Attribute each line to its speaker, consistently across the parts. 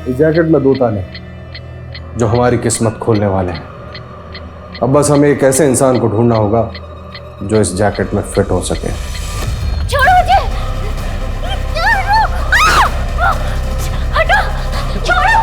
Speaker 1: इस जैकेट में 2 ताले जो हमारी किस्मत खोलने वाले हैं। अब बस हमें एक ऐसे इंसान को ढूंढना होगा जो इस जैकेट में फिट हो सके।
Speaker 2: छोड़ो मुझे! हटो! छोड़ो!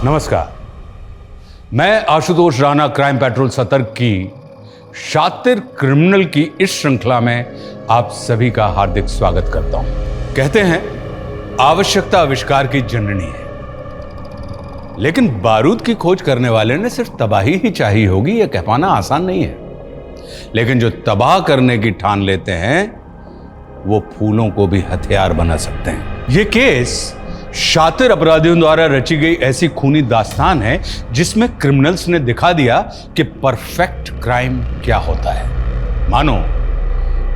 Speaker 3: नमस्कार, मैं आशुतोष राणा क्राइम पेट्रोल सतर्क की शातिर क्रिमिनल की इस श्रृंखला में आप सभी का हार्दिक स्वागत करता हूं। कहते हैं आवश्यकता आविष्कार की जननी है, लेकिन बारूद की खोज करने वाले ने सिर्फ तबाही ही चाहिए होगी, यह कह पाना आसान नहीं है। लेकिन जो तबाह करने की ठान लेते हैं वो फूलों को भी हथियार बना सकते हैं। यह केस शातिर अपराधियों द्वारा रची गई ऐसी खूनी दास्तान है जिसमें क्रिमिनल्स ने दिखा दिया कि परफेक्ट क्राइम क्या होता है। मानो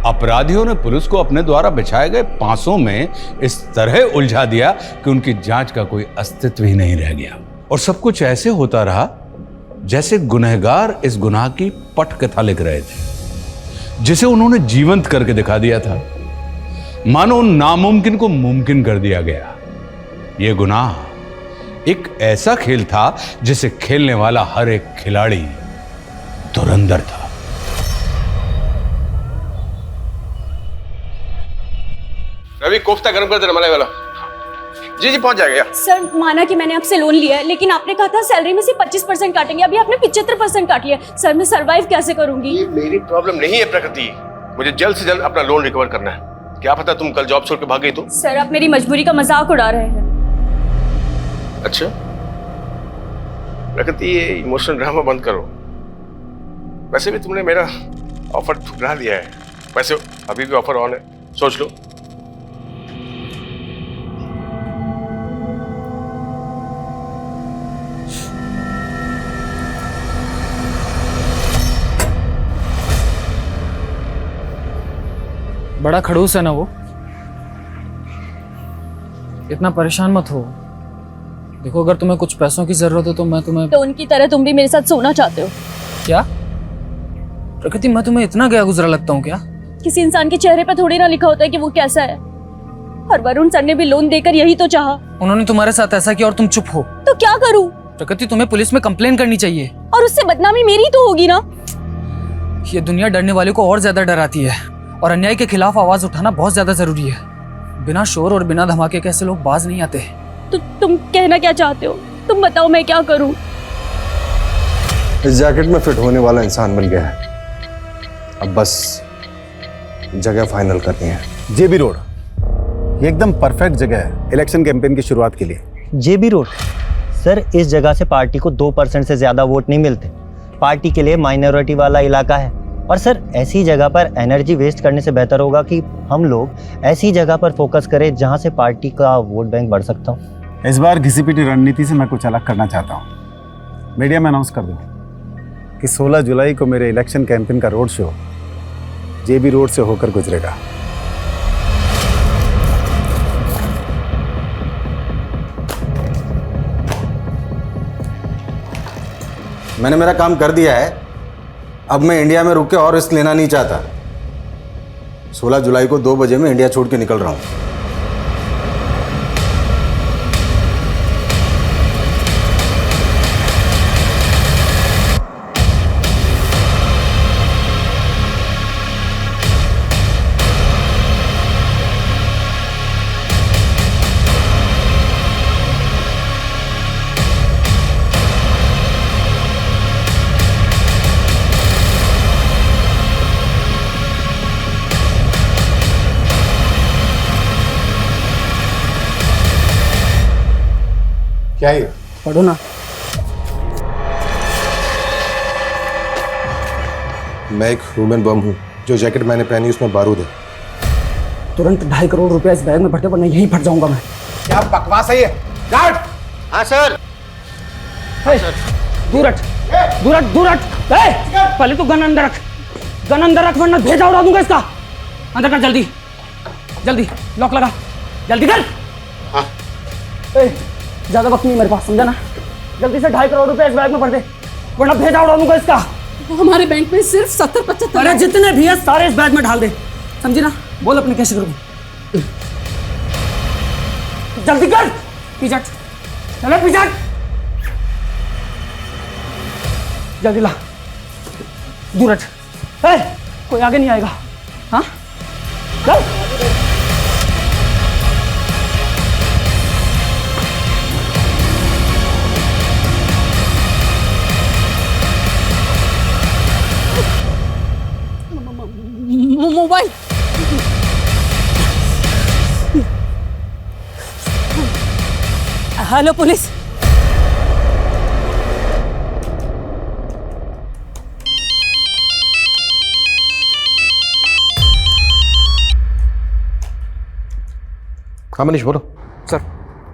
Speaker 3: अपराधियों ने पुलिस को अपने द्वारा बिछाए गए पांसों में इस तरह उलझा दिया कि उनकी जांच का कोई अस्तित्व ही नहीं रह गया। और सब कुछ ऐसे होता रहा जैसे गुनहगार इस गुनाह की पटकथा लिख रहे थे, जिसे उन्होंने जीवंत करके दिखा दिया था। मानो नामुमकिन को मुमकिन कर दिया गया। यह गुनाह एक ऐसा खेल था जिसे खेलने वाला हर एक खिलाड़ी धुरंधर था।
Speaker 4: रवि, कोफ्ता गरम कर देना, मलाई वाला। जी जी, पहुंच जाएगा।
Speaker 2: सर, माना कि मैंने आपसे लोन लिया है, लेकिन आपने कहा था सैलरी में से 25% काटेंगे। अभी आपने 75% काट लिया। सर, मैं सर्वाइव कैसे करूंगी?
Speaker 4: ये मेरी प्रॉब्लम नहीं है प्रकृति, मुझे जल्द से जल्द अपना लोन रिकवर करना है। क्या पता तुम कल जॉब छोड़ के भाग गई तो?
Speaker 2: सर, आप मेरी मजबूरी का मजाक उड़ा रहे हैं।
Speaker 4: अच्छा प्रकृति, ये इमोशनल ड्रामा बंद करो। वैसे भी तुमने मेरा ऑफर ठुकरा दिया है। वैसे अभी भी ऑफर ऑन है, सोच लो।
Speaker 5: बड़ा खड़ूस है ना वो। इतना परेशान मत हो। देखो, अगर तुम्हें कुछ पैसों की जरूरत हो तो मैं तुम्हें...
Speaker 2: तो उनकी तरह तुम भी मेरे साथ सोना चाहते हो
Speaker 5: क्या प्रकृति, मैं तुम्हें इतना गया गुजरा लगता हूँ क्या?
Speaker 2: किसी इंसान के चेहरे पर थोड़ी ना लिखा होता है कि वो कैसा है। और वरुण सर ने भी लोन देकर यही तो चाहा।
Speaker 5: उन्होंने तुम्हारे साथ ऐसा किया और तुम चुप हो।
Speaker 2: तो क्या करूं?
Speaker 5: प्रकृति, तुम्हें पुलिस में कंप्लेन करनी चाहिए।
Speaker 2: और उससे बदनामी मेरी तो होगी ना।
Speaker 5: ये दुनिया डरने वाले को और ज्यादा डराती है, और अन्याय के खिलाफ आवाज उठाना बहुत ज्यादा जरूरी है। बिना शोर और बिना धमाके के ऐसे लोग बाज नहीं आते।
Speaker 2: तो तुम कहना क्या चाहते हो? तुम बताओ, मैं क्या करूं?
Speaker 1: इस जैकेट में फिट होने वाला इंसान मिल गया है। अब बस जगह फाइनल करनी है।
Speaker 6: जेबी रोड, ये एकदम परफेक्ट जगह है इलेक्शन कैंपेन की शुरुआत के लिए।
Speaker 7: जेबी रोड सर, इस जगह से पार्टी को 2% से ज्यादा वोट नहीं मिलते। पार्टी के लिए माइनॉरिटी वाला इलाका है। और सर, ऐसी जगह पर एनर्जी वेस्ट करने से बेहतर होगा कि हम लोग ऐसी जगह पर फोकस करें जहां से पार्टी का वोट बैंक बढ़ सकता हो।
Speaker 6: इस बार घिसी-पिटी रणनीति से मैं कुछ अलग करना चाहता हूँ। मीडिया में अनाउंस कर दूँ कि 16 जुलाई को मेरे इलेक्शन कैंपेन का रोड शो जेबी रोड से होकर गुजरेगा।
Speaker 8: मैंने मेरा काम कर दिया है। अब मैं इंडिया में रुक के और रिस्क लेना नहीं चाहता। 16 जुलाई को 2 बजे मैं इंडिया छोड़ के निकल रहा हूँ।
Speaker 6: क्या है?
Speaker 5: पढ़ो ना।
Speaker 1: मैं एक ह्यूमन बम हूँ। जो जैकेट मैंने पहनी उसमें बारूद है।
Speaker 5: तुरंत 2.5 करोड़ रुपया इस बैग में भरते, वरना यहीं फट जाऊंगा मैं।
Speaker 6: क्या बकवास है ये? गार्ड!
Speaker 8: हाँ सर।
Speaker 5: दूर हट। दूर हट, दूर हट। पहले तो गन अंदर रख, गन अंदर रख वरना भेजा उड़ा दूंगा इसका। अंदर कर जल्दी, जल्दी लॉक लगा, जल्दी कर।
Speaker 4: हाँ।
Speaker 5: ज्यादा वक्त नहीं मेरे पास, समझा ना? जल्दी से 2.5 करोड़ रुपए इस बैग में भर दे वरना भेजा उड़ा दूंगा इसका।
Speaker 2: हमारे बैंक में सिर्फ 70-75।
Speaker 5: अरे जितने भी है सारे इस बैग में ढाल दे, समझी ना? बोल अपने कैसे करूँ, जल्दी कर। पीछे हट, चलो पीछे हट, जल्दी ला, दूर हट। कोई आगे नहीं आएगा, हाँ? चल।
Speaker 2: मोबाइल। Hello police.
Speaker 1: हाँ मनीष बोलो।
Speaker 9: सर,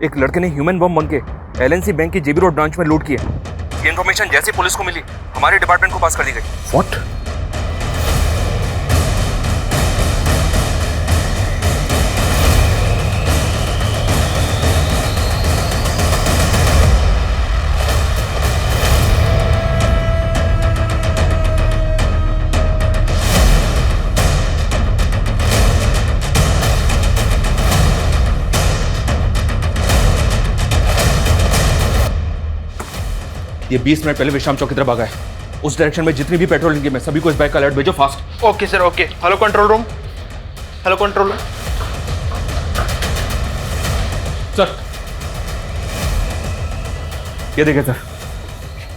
Speaker 9: एक लड़के ने ह्यूमन बम बन के एलएनसी बैंक की जेबी रोड ब्रांच में लूट किया। ये इन्फॉर्मेशन जैसे पुलिस को मिली हमारे डिपार्टमेंट को पास कर दी गई।
Speaker 1: व्हाट?
Speaker 9: ये 20 मिनट पहले विश्राम चौक की तरफ भागा है। उस डायरेक्शन में जितनी भी पेट्रोलिंग टीम है सभी को इस बैग का अलर्ट भेजो fast.
Speaker 4: Okay sir, okay. Hello control room, hello control room.
Speaker 9: Sir, ये देखें सर,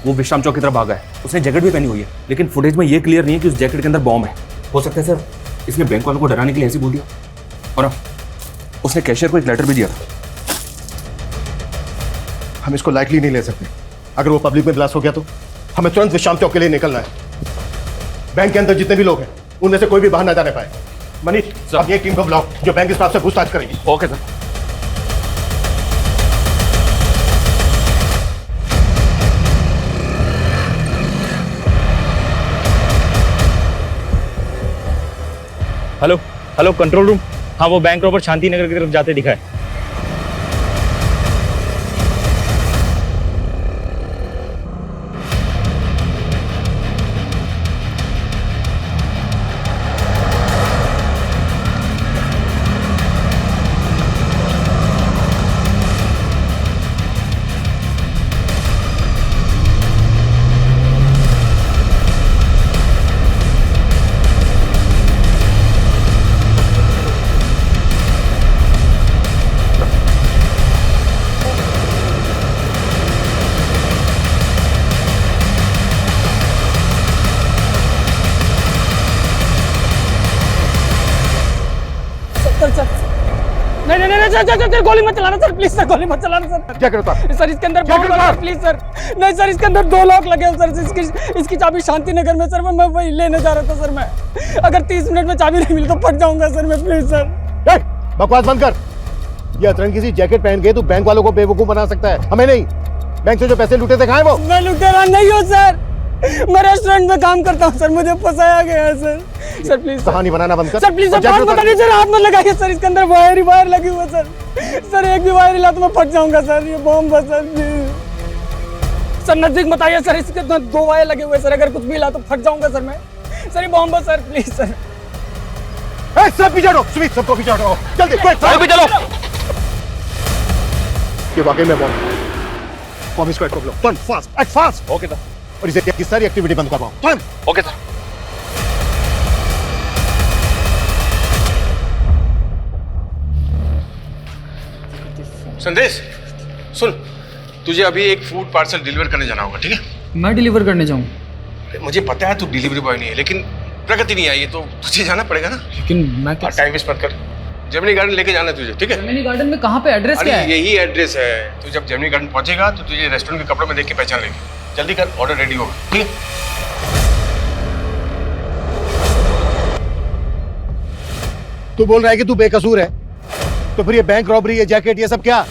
Speaker 9: वो विश्राम चौक की तरफ भागा है। उसने जैकेट भी पहनी हुई है, लेकिन फुटेज में ये क्लियर नहीं है कि उस जैकेट के अंदर बॉम्ब है। हो सकता है सर इसने बैंक वालों को डराने के लिए ऐसे बोल दिया। और उसने कैशियर को एक लेटर भी दिया था।
Speaker 10: हम इसको लाइटली नहीं ले सकते। अगर वो पब्लिक में ब्लास्ट हो गया तो हमें तुरंत विश्राम चौक के लिए निकलना है। बैंक के अंदर जितने भी लोग हैं उनमें से कोई भी बाहर ना जाने पाए। मनीष, अब ये टीम को बुलाओ जो बैंक स्टाफ से पूछताछ करेगी।
Speaker 9: Okay sir. Hello hello control room. हाँ, वो बैंक रॉबर शांति नगर की तरफ जाते दिखा है।
Speaker 5: नहीं, गोली मत चलाना सर, प्लीज सर, गोली मत चलाना सर।
Speaker 10: क्या करता
Speaker 5: सर इसके अंदर बॉम्ब है, प्लीज सर। नहीं सर, इसके अंदर 2 लॉक लगे हैं सर। इसकी चाबी शांति नगर में सर, मैं वही लेने जा रहा था सर। मैं अगर 30 मिनट में चाबी नहीं मिली तो फट जाऊंगा सर मैं, प्लीज सर।
Speaker 10: बकवास बंद कर। ये अतरंगी सी जैकेट पहन के तू बैंक वालों को बेवकूफ बना सकता है, हमें नहीं। बैंक से जो पैसे लूटे थे कहाँ है वो?
Speaker 5: मैं लुटेरा नहीं हूँ सर, मैं रेस्टोरेंट में काम करता हूँ सर, मुझे फंसाया गया है सर। सर प्लीज
Speaker 10: कहानी बनाना बंद कर
Speaker 5: सर, प्लीज सर, हाथ बता दीजिए, हाथ मत लगाइए सर। इसके अंदर वायर ही वायर लगी हुई है सर। एक भी वायर हिला तो मैं फट जाऊंगा सर। ये बॉम्ब है सर, प्लीज सर, नजदीक मत आइए सर। इसके अंदर 2 वायर लगे हुए सर, अगर कुछ भी हिला तो फट जाऊंगा सर मैं। सर ये बॉम्ब है सर, प्लीज सर।
Speaker 10: सब पीछे हटो, सुमित, सबको पीछे हटो जल्दी।
Speaker 9: चलो।
Speaker 10: ये वाकई में बॉम्ब इसको एक्ट लो। Turn fast, act fast.
Speaker 9: Okay sir.
Speaker 10: और इसे की सारी एक्टिविटी बंद करवाओ। टर्न।
Speaker 9: Okay sir.
Speaker 4: संदेश सुन, तुझे अभी एक फूड पार्सल डिलीवर करने जाना होगा, ठीक है?
Speaker 5: मैं डिलीवर करने जाऊँ?
Speaker 4: मुझे पता है तू डिलीवरी बॉय नहीं है, लेकिन प्रगति नहीं आई है तो तुझे जाना पड़ेगा ना।
Speaker 5: लेकिन मैं
Speaker 4: टाइम वेस्ट मत कर। जेमिनी गार्डन लेके जाना है तुझे, ठीक है?
Speaker 5: जेमिनी गार्डन में कहाँ पे, एड्रेस
Speaker 4: अरे
Speaker 5: क्या है?
Speaker 4: यही एड्रेस है। तू जब जेमिनी गार्डन पहुंचेगा तो तुझे रेस्टोरेंट के कपड़ों में देख के पहचान लेगी। जल्दी कर, ऑर्डर रेडी होगा, ठीक है?
Speaker 10: तू बोल रहा है कि तू बेकसूर है, तो फिर ये बैंक रॉबरी, ये जैकेट, ये सब क्या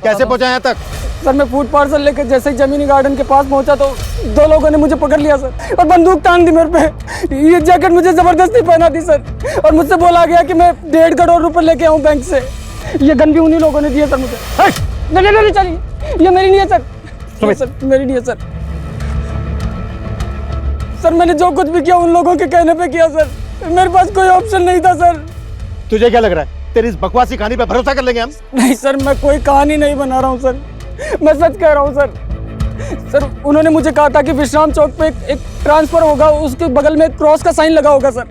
Speaker 10: कैसे पहुंचा यहाँ तक?
Speaker 5: सर मैं फूड पार्सल लेकर जैसे ही जमीनी गार्डन के पास पहुंचा तो 2 लोगों ने मुझे पकड़ लिया सर और बंदूक तान दी मेरे पे। ये जैकेट मुझे जबरदस्ती पहना दी सर और मुझसे बोला गया कि मैं 1.5 करोड़ रुपए लेके आऊं बैंक से। ये गन भी उन्हीं लोगों ने दिए सर मुझे। नहीं चलिए, ये मेरी नहीं है सर। सर मेरी नहीं है सर। सर मैंने जो कुछ भी किया उन लोगों के कहने पे किया सर, मेरे पास कोई ऑप्शन नहीं था सर।
Speaker 10: तुझे क्या लग रहा है तेरी इस बकवासी कहानी पे भरोसा कर लेंगे हम?
Speaker 5: नहीं सर, मैं कोई कहानी नहीं बना रहा हूँ सर, मैं सच कह रहा हूँ सर। सर उन्होंने मुझे कहा था कि विश्राम चौक पे एक ट्रांसफर होगा, उसके बगल में एक क्रॉस का साइन लगा होगा सर,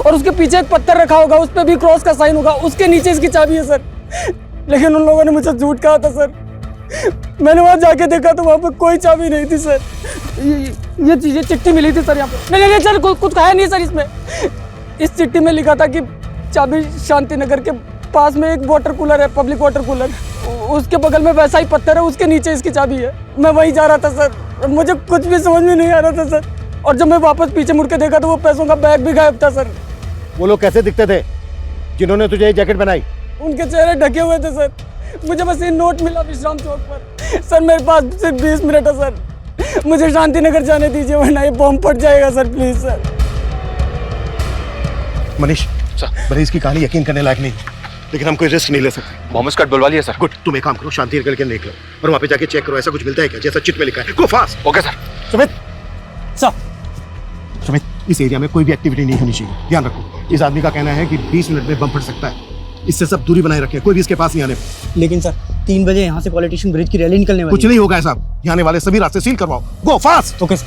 Speaker 5: और उसके पीछे एक पत्थर रखा होगा, उस पर भी क्रॉस का साइन होगा, उसके नीचे इसकी चाबी है सर। लेकिन उन लोगों ने मुझे झूठ कहा था सर। मैंने वहाँ जाके देखा तो वहाँ पे कोई चाबी नहीं थी सर। ये चिट्ठी मिली थी सर यहाँ पे। नहीं सर, कुछ है नहीं सर इसमें। इस चिट्ठी में लिखा था कि चाबी शांति नगर के पास में एक वाटर कूलर है, पब्लिक वाटर कूलर, उसके बगल में वैसा ही पत्थर है, उसके नीचे इसकी चाबी है। मैं वहीं जा रहा था सर, मुझे कुछ भी समझ में नहीं आ रहा था सर। और जब मैं वापस पीछे मुड़ के देखा तो वो पैसों का बैग भी गायब था सर।
Speaker 10: वो लोग कैसे दिखते थे जिन्होंने तुझे ये जैकेट बनाई?
Speaker 5: उनके चेहरे ढके हुए थे सर। मुझे बस ये नोट मिला विश्राम चौक पर सर, मेरे पास सिर्फ 20 मिनट है सर, मुझे शांति नगर जाने दीजिए वरना ये बॉम्ब फट जाएगा sir, please sir.
Speaker 10: Manish Manish की कहानी यकीन करने लायक नहीं, लेकिन हम कोई रिस्क नहीं ले सकते।
Speaker 9: मोहम्मद स्कॉट बुलवा लिया सर।
Speaker 10: गुड, तुम एक काम करो, शांति नगर के निकलो और वहाँ पे जाके चेक करो ऐसा कुछ मिलता है क्या जैसा चिट में लिखा है। गो fast.
Speaker 9: Okay sir.
Speaker 10: Sumit Sumit, इस एरिया में कोई भी एक्टिविटी नहीं होनी चाहिए, ध्यान रखो। इस आदमी का कहना है कि 20 मिनट में बम फट सकता है, इससे सब दूरी बनाए रखें, कोई भी इसके पास नहीं आने।
Speaker 5: लेकिन सर 3 बजे यहाँ से पॉलिटिशियन ब्रिज की रैली निकलने वाली
Speaker 10: कुछ नहीं होगा ऐसा, यहाँ आने वाले सभी रास्ते सील करवाओ। गो फास्ट।
Speaker 5: Okay sir.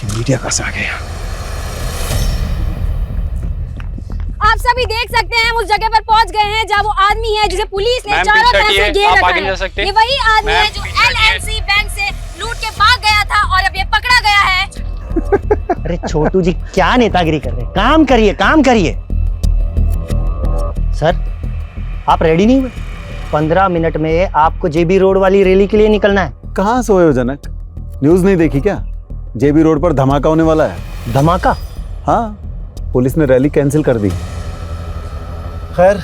Speaker 10: मीडिया कैसे आ गया?
Speaker 2: आप सभी देख सकते हैं हम उस जगह पर पहुंच गए हैं जहां वो आदमी है जिसे पुलिस ने चारों तरफ से घेर रखा है। ये वही आदमी है जो LNC बैंक से लूट के भाग गया था और अब ये पकड़ा गया है।
Speaker 7: अरे छोटू जी क्या नेतागिरी कर रहे हैं, काम करिए काम करिए। सर आप रेडी नहीं हुए? 15 मिनट में आपको जेबी रोड वाली रैली के लिए निकलना है।
Speaker 6: कहाँ सोए हो जनक, न्यूज नहीं देखी क्या? जेबी रोड पर धमाका होने वाला है।
Speaker 7: धमाका?
Speaker 6: हाँ, पुलिस ने रैली कैंसिल कर दी। खैर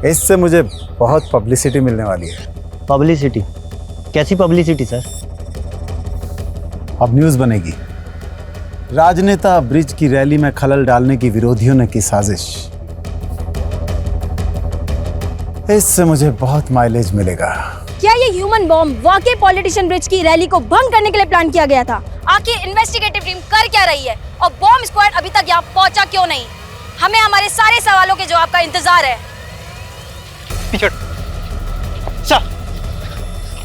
Speaker 6: इससे मुझे बहुत पब्लिसिटी मिलने वाली है।
Speaker 7: पब्लिसिटी? कैसी पब्लिसिटी सर?
Speaker 6: अब न्यूज बनेगी, राजनेता ब्रिज की रैली में खलल डालने की विरोधियों ने की साजिश। इससे मुझे बहुत माइलेज मिलेगा।
Speaker 2: क्या ये ह्यूमन बॉम्ब वाकई पॉलिटिशियन ब्रिज की रैली को भंग करने के लिए प्लान किया गया था? आखिर इन्वेस्टिगेटिव टीम कर क्या रही है और बॉम्ब स्क्वाड अभी तक यहाँ पहुंचा क्यों नहीं? हमें हमारे सारे सवालों के जवाब का इंतजार है।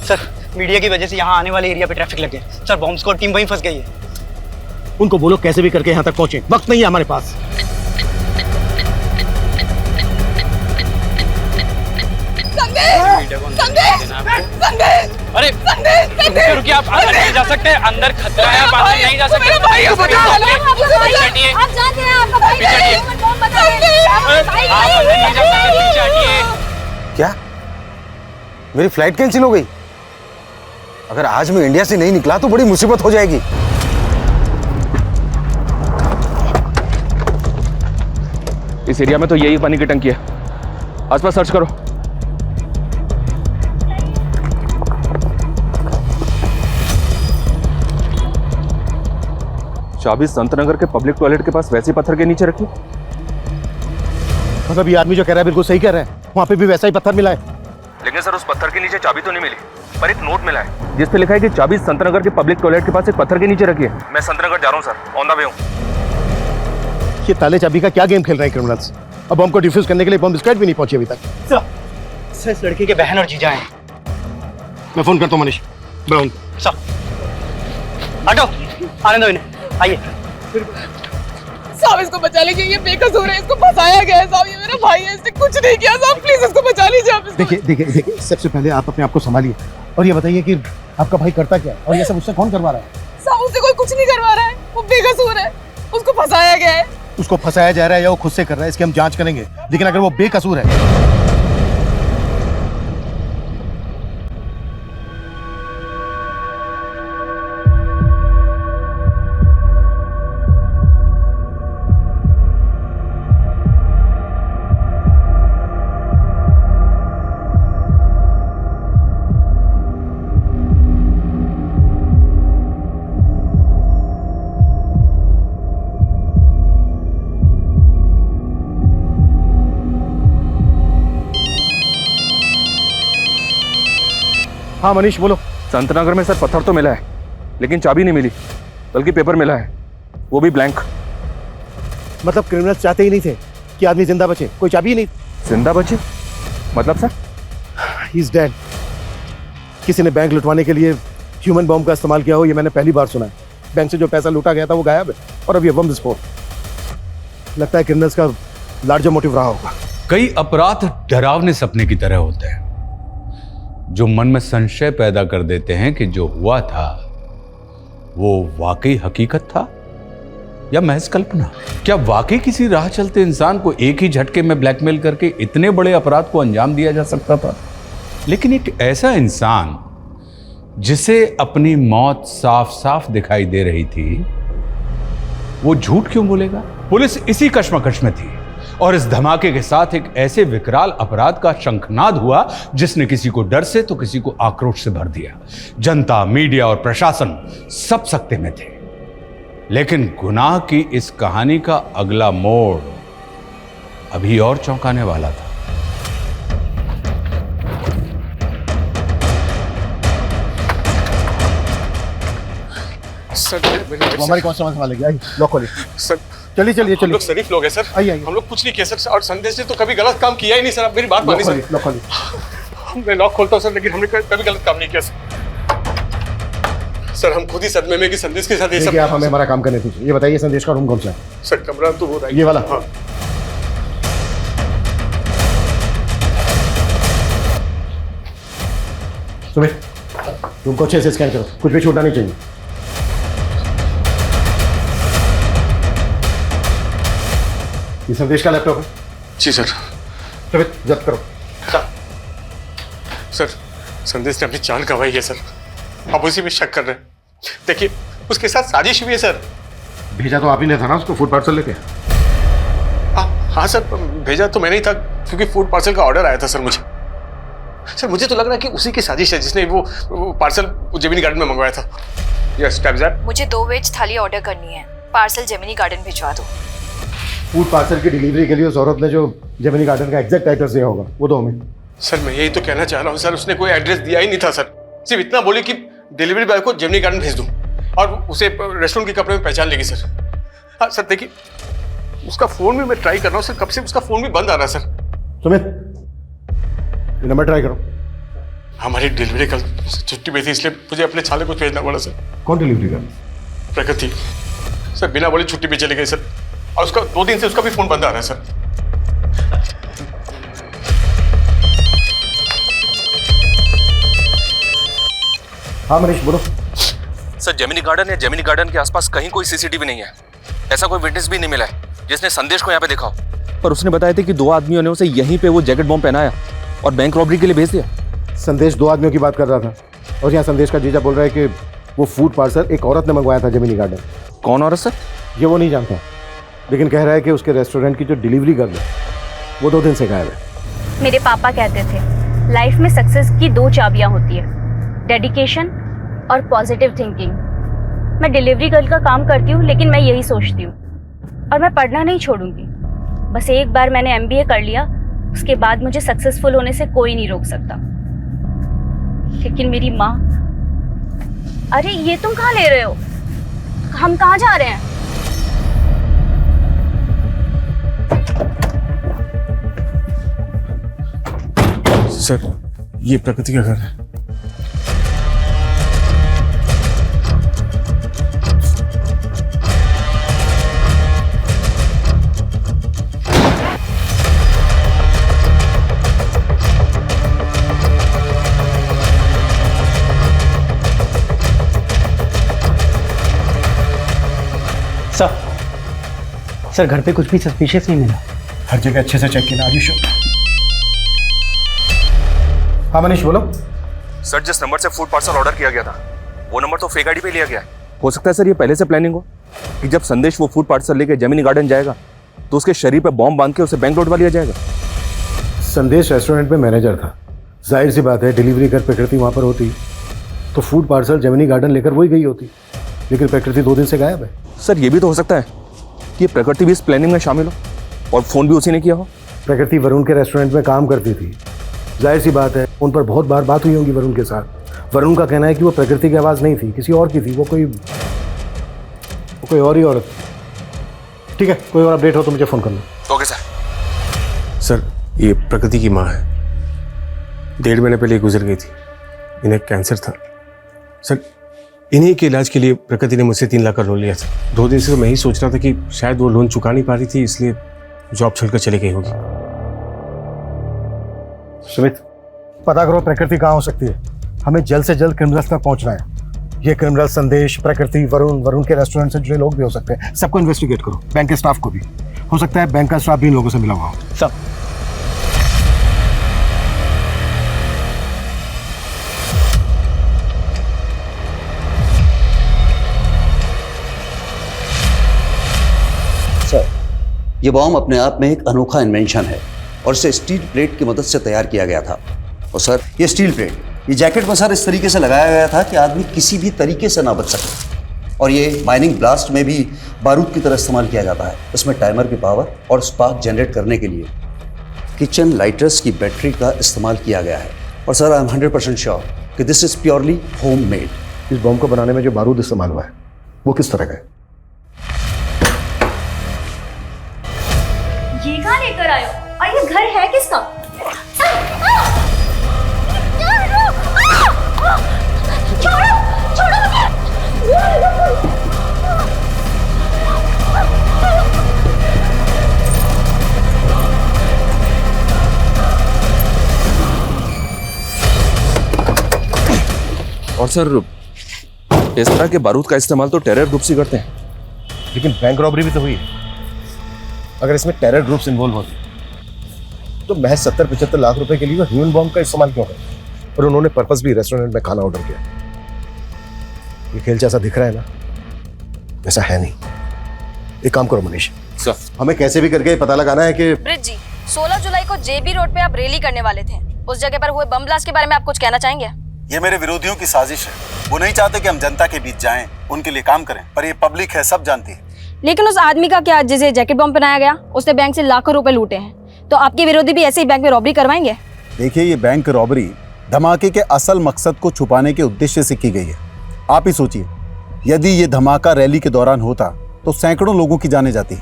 Speaker 5: सर मीडिया की वजह से यहाँ आने वाले एरिया पे ट्रैफिक लग गया सर, बॉम्ब स्क्वाड टीम वहीं फंस गई है।
Speaker 10: उनको बोलो कैसे भी करके यहाँ तक पहुंचे, वक्त नहीं है हमारे पास।
Speaker 9: अरे रुकिए, आप अंदर नहीं जा सकते, अंदर खतरा है, आप अंदर नहीं जा सकते।
Speaker 2: आप जानते हैं आपका भाई ह्यूमन बॉम्ब बता रहे हैं।
Speaker 9: आप अंदर नहीं जा सकते, पीछे हटिए।
Speaker 8: क्या मेरी फ्लाइट कैंसिल हो गई? अगर आज मैं इंडिया से नहीं निकला तो बड़ी मुसीबत हो जाएगी।
Speaker 9: इस एरिया में तो यही पानी की टंकी है, आसपास सर्च करो। चाबी संतनगर के पब्लिक टॉयलेट के पास वैसे पत्थर के नीचे रखी।
Speaker 10: मतलब ये आदमी जो कह रहा है बिल्कुल सही कह रहा है, वहाँ पे भी वैसा ही पत्थर मिला है।
Speaker 9: लेकिन सर उस पत्थर के नीचे चाबी तो नहीं मिली, पर एक नोट मिला है जिस पे लिखा है कि चाबी संतनगर के पब्लिक टॉयलेट के पास एक पत्थर के नीचे रखी है। मैं संतनगर जा रहा हूँ सर, ऑन द वे हूँ।
Speaker 10: ये ताले चाबी का क्या गेम खेल रहे हैं क्रिमिनल्स? अब बम को डिफ्यूज करने के लिए बम स्क्वाड भी नहीं पहुंची अभी तक।
Speaker 5: सर इस लड़की के बहन और जीजा हैं।
Speaker 10: मैं फोन करता हूँ मनीष।
Speaker 5: सर हटो, आने दो इन्हें, आइए।
Speaker 11: साहब इसको बचा लीजिए, ये बेकसूर है, इसको फंसाया गया है साहब, ये मेरा भाई है, इसने कुछ नहीं किया साहब, प्लीज इसको बचा लीजिए आप।
Speaker 10: देखिए सबसे पहले आप अपने आप को संभालिए और ये बताइए कि आपका भाई करता क्या है और ये सब उससे कौन करवा रहा है?
Speaker 11: साहब उससे कोई कुछ नहीं करवा रहा है, वो बेकसूर है, उसको फंसाया गया है।
Speaker 10: उसको फंसाया जा रहा है या वो खुद से कर रहा है, इसकी हम जांच करेंगे, लेकिन अगर वो बेकसूर है हाँ मनीष बोलो।
Speaker 9: संतनगर में सर पत्थर तो मिला है, लेकिन चाबी नहीं मिली, बल्कि पेपर मिला है, वो भी ब्लैंक।
Speaker 10: मतलब क्रिमिनल्स चाहते ही नहीं थे कि आदमी जिंदा बचे, कोई चाबी ही नहीं।
Speaker 9: जिंदा बचे मतलब सर?
Speaker 10: He is dead. किसी ने बैंक लुटवाने के लिए ह्यूमन बॉम्ब का इस्तेमाल किया हो, ये मैंने पहली बार सुना है। बैंक से जो पैसा लूटा गया था वो गायब है, और अब ये बम विस्फोट। लगता है क्रिमिनल्स का लार्जर मोटिव रहा होगा।
Speaker 3: कई अपराध डरावने सपने की तरह होते हैं, जो मन में संशय पैदा कर देते हैं कि जो हुआ था वो वाकई हकीकत था या महज कल्पना। क्या वाकई किसी राह चलते इंसान को एक ही झटके में ब्लैकमेल करके इतने बड़े अपराध को अंजाम दिया जा सकता था? लेकिन एक ऐसा इंसान जिसे अपनी मौत साफ साफ दिखाई दे रही थी, वो झूठ क्यों बोलेगा? पुलिस इसी कश्मकश में थी और इस धमाके के साथ एक ऐसे विकराल अपराध का शंखनाद हुआ जिसने किसी को डर से तो किसी को आक्रोश से भर दिया। जनता, मीडिया और प्रशासन सब सकते में थे। लेकिन गुनाह की इस कहानी का अगला मोड़ अभी और चौंकाने वाला था।
Speaker 4: सर
Speaker 10: हमारी कौन सा मसला लगी? लॉक खोलिए
Speaker 4: सर।
Speaker 10: चलिए चलिए
Speaker 4: हम
Speaker 10: चलिए।
Speaker 4: लोग शरीफ लोग हैं सर।
Speaker 10: आइए
Speaker 4: हम लोग कुछ नहीं किया सर, और संदेश ने तो कभी गलत काम किया ही नहीं सर। आप मेरी बात मानिए सर।
Speaker 10: लॉक खोलिए।
Speaker 4: मैं लॉक खोलता हूँ सर, लेकिन हमने कभी गलत काम नहीं किया सर। सर हम खुद ही सदमे में कि संदेश के साथ ये सब।
Speaker 10: आप हमें हमारा काम करने दीजिए। ये बताइए संदेश का रूम कौन सा है?
Speaker 4: सर कमरा तो वो
Speaker 10: ये वाला।
Speaker 4: हाँ।
Speaker 10: सुमित, रूम को अच्छे से स्कैन करो, कुछ भी छूटना नहीं चाहिए। ये संदेश का लैपटॉप है?
Speaker 4: जी सर।
Speaker 10: सुमित जब्त करो।
Speaker 4: सर संदेश ने अपनी जान गंवाई है सर, आप उसी में शक कर रहे हैं। देखिए उसके साथ साजिश हुई है सर।
Speaker 10: भेजा तो आप ही ने था ना उसको फूड पार्सल लेके?
Speaker 4: हाँ सर, भेजा तो मैंने ही था, क्योंकि फूड पार्सल का ऑर्डर आया था सर मुझे। सर मुझे तो लग रहा है कि उसी की साजिश है जिसने वो पार्सल जेमिनी गार्डन में मंगवाया था। यस टैब्ज़ैट।
Speaker 2: मुझे 2 वेज थाली ऑर्डर करनी है, पार्सल जेमिनी गार्डन भिजवा दो।
Speaker 10: फूड पार्सल की डिलीवरी के लिए उस औरत ने जो जेमिनी गार्डन का एग्जैक्ट एड्रेस दिया होगा वो दो हमें।
Speaker 4: सर मैं यही तो कहना चाह रहा हूँ सर, उसने कोई एड्रेस दिया ही नहीं था सर। सिर्फ इतना बोली कि डिलीवरी बॉय को जेमिनी गार्डन भेज दूँ और उसे रेस्टोरेंट के कपड़े में पहचान लेगी सर। हाँ सर देखिए, उसका फोन भी मैं ट्राई कर रहा हूँ सर, कब से उसका फोन भी बंद आ रहा है सर।
Speaker 10: सुमित ये नंबर ट्राई करो।
Speaker 4: हमारी डिलीवरी कल छुट्टी पे थी, इसलिए मुझे अपने छाले को भेजना पड़ा सर।
Speaker 10: कौन डिलीवरी कर?
Speaker 4: प्रकृति सर, बिना बोले छुट्टी पे चले गए सर, और उसका 2 दिन से उसका भी फोन बंद आ रहा है सर।
Speaker 10: हाँ मनीष बोलो।
Speaker 9: सर जेमिनी गार्डन या जेमिनी गार्डन के आसपास कहीं कोई सीसीटीवी नहीं है। ऐसा कोई विटनेस भी नहीं मिला है जिसने संदेश को यहाँ पे देखा हो। पर उसने बताया था कि 2 आदमियों ने उसे यहीं पे वो जैकेट बॉम्ब पहनाया और बैंक रॉबरी के लिए भेज दिया।
Speaker 10: संदेश 2 आदमियों की बात कर रहा था, और यहाँ संदेश का जीजा बोल रहा है कि वो फूड पार्सल एक औरत ने मंगवाया था जेमिनी गार्डन।
Speaker 9: कौन औरत सर?
Speaker 10: ये वो नहीं जानता, लेकिन कह रहा है कि उसके रेस्टोरेंट की जो डिलीवरी गर्ल है वो 2 दिन से गायब है।
Speaker 2: मेरे पापा कहते थे लाइफ में सक्सेस की 2 चाबियां होती है, डेडिकेशन और पॉजिटिव थिंकिंग। मैं डिलीवरी गर्ल का काम करती हूँ, लेकिन मैं यही सोचती हूँ और मैं पढ़ना नहीं छोड़ूंगी। बस एक बार मैंने MBA कर लिया, उसके बाद मुझे सक्सेसफुल होने से कोई नहीं रोक सकता। लेकिन मेरी माँ, अरे ये तुम कहाँ ले रहे हो? हम कहाँ जा रहे हैं?
Speaker 4: सर ये प्रकृति का घर है।
Speaker 5: सर घर पे कुछ भी सस्पिशियस नहीं मिला।
Speaker 10: हर जगह अच्छे से चेक किया। आयुष हाँ मनीष बोलो।
Speaker 9: सर जिस नंबर से फूड पार्सल ऑर्डर किया गया था वो नंबर तो फेक आईडी पे लिया गया है। हो सकता है सर ये पहले से प्लानिंग हो कि जब संदेश वो फूड पार्सल लेके जेमिनी गार्डन जाएगा तो उसके शरीर पे बॉम्ब बांध के उसे बैंक लौटवा लिया जाएगा।
Speaker 10: संदेश रेस्टोरेंट में मैनेजर था, जाहिर सी बात है डिलीवरी कर प्रकृति वहाँ पर होती तो फूड पार्सल जेमिनी गार्डन लेकर वही गई होती, लेकिन प्रकृति 2 दिन से गायब है।
Speaker 9: सर ये भी तो हो सकता है कि प्रकृति भी इस प्लानिंग में शामिल हो और फोन भी उसी ने किया हो।
Speaker 10: प्रकृति वरुण के रेस्टोरेंट में काम करती थी, जाहिर सी बात है उन पर बहुत बार बात हुई होगी वरुण के साथ, वरुण का कहना है कि वो प्रकृति की आवाज़ नहीं थी, किसी और की थी। वो कोई और ही औरत। ठीक है, कोई और अपडेट हो तो मुझे फ़ोन करना।
Speaker 9: Okay sir.
Speaker 4: सर ये प्रकृति की माँ है, 1.5 महीने पहले गुजर गई थी। इन्हें कैंसर था सर। इन्हीं के इलाज के लिए प्रकृति ने मुझसे 3 लाख का लोन लिया था। 2 दिन से मैं ही सोच रहा था कि शायद वो लोन चुका नहीं पा रही थी, इसलिए जॉब छोड़कर चली गई होगी।
Speaker 10: सुमित, पता करो प्रकृति कहाँ हो सकती है। हमें जल्द से जल्द क्रिमिनल्स तक पहुंचना है। ये क्रिमिनल संदेश, प्रकृति, वरुण के रेस्टोरेंट से जुड़े लोग भी हो सकते हैं। सबको इन्वेस्टिगेट करो, बैंक के स्टाफ को भी। हो सकता है बैंक का स्टाफ भी इन लोगों से मिला हुआ हो।
Speaker 7: सब
Speaker 12: सर, ये बॉम्ब अपने आप में एक अनोखा इन्वेंशन है और इसे स्टील प्लेट की मदद से तैयार किया गया था। और सर, ये स्टील प्लेट, ये जैकेट में सर इस तरीके से लगाया गया था कि आदमी किसी भी तरीके से ना बच सके। और ये माइनिंग ब्लास्ट में भी बारूद की तरह इस्तेमाल किया जाता है। इसमें टाइमर की पावर और स्पार्क जनरेट करने के लिए किचन लाइटर्स की बैटरी का इस्तेमाल किया गया है। और सर, आई एम 100% श्योर कि this is purely home made.
Speaker 10: इस बॉम्ब को बनाने में जो बारूद इस्तेमाल हुआ है वो किस तरह का है?
Speaker 2: ये कहाँ लेकर आए हो? और ये घर है किसका? छोड़ो, छोड़ो मुझे।
Speaker 9: और सर, इस तरह के बारूद का इस्तेमाल तो टेरर ग्रुप्स ही करते हैं।
Speaker 10: लेकिन बैंक रॉबरी भी तो हुई है। अगर इसमें टेरर ग्रुप्स इन्वॉल्व होते तो महज 70-75 लाख रुपए के लिए वो ह्यूमन बॉम्ब का इस्तेमाल क्यों करें? और उन्होंने पर्पस भी रेस्टोरेंट में खाना ऑर्डर किया। ये खेल जैसा दिख रहा है ना, ऐसा है नहीं। एक काम करो मनीष,
Speaker 9: सर,
Speaker 10: हमें कैसे भी करके पता लगाना है कि
Speaker 2: ब्रिज जी, 16 जुलाई को जेबी रोड पे आप रैली करने वाले थे। उस जगह पर हुए बम ब्लास्ट के बारे में आप कुछ कहना चाहेंगे?
Speaker 8: ये मेरे विरोधियों की साजिश है। वो नहीं चाहते कि हम जनता के बीच जाएं, उनके लिए काम करें, पर ये पब्लिक है, सब जानती है।
Speaker 2: लेकिन उस आदमी का क्या, जिसे जैकेट बम पहनाया गया, उसने बैंक से लाखों रुपए लूटे हैं। तो आपके विरोधी भी ऐसे ही बैंक में रॉबरी करवाएंगे?
Speaker 6: देखिए, ये बैंक रॉबरी धमाके के असल मकसद को छुपाने के उद्देश्य से की गई है। आप ही सोचिए, यदि ये धमाका रैली के दौरान होता तो सैकड़ों लोगों की जाने जाती,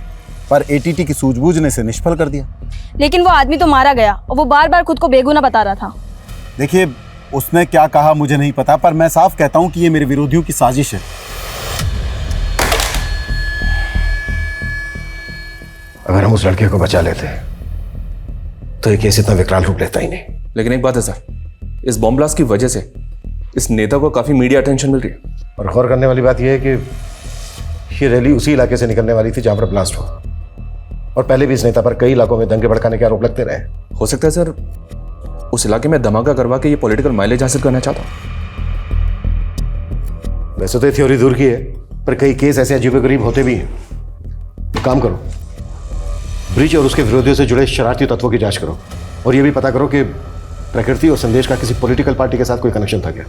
Speaker 6: पर एटीटी की सूझबूझ ने इसे निष्फल कर दिया।
Speaker 2: लेकिन वो आदमी तो मारा गया और वो बार बार खुद को बेगुनाह बता रहा था।
Speaker 6: देखिए, उसने क्या कहा मुझे नहीं पता, पर मैं साफ कहता हूं कि ये मेरे विरोधियों की साजिश है।
Speaker 10: अगर हम उस लड़के को बचा लेते तो ये केस इतना विकराल रूप लेता ही नहीं।
Speaker 9: लेकिन एक बात है सर, इस बॉम्ब ब्लास्ट की वजह से इस नेता को काफी मीडिया अटेंशन मिल रही है।
Speaker 10: और गौर करने वाली बात यह है कि ये रैली उसी इलाके से निकलने वाली थी जहां पर ब्लास्ट हुआ। और पहले भी इस नेता पर कई इलाकों में दंगे भड़काने के आरोप लगते रहे।
Speaker 9: हो सकता है सर, उस इलाके में धमाका करवा के ये पॉलिटिकल माइलेज हासिल करना चाहता हूं।
Speaker 10: वैसे तो ये थ्योरी दूर की है, पर कई केस ऐसे अजीबोगरीब होते भी हैं। काम करो, ब्रिज और उसके विरोधियों से जुड़े शरारती तत्वों की जांच करो और ये भी पता करो कि प्रकृति और संदेश का किसी पॉलिटिकल पार्टी के साथ कोई कनेक्शन था क्या।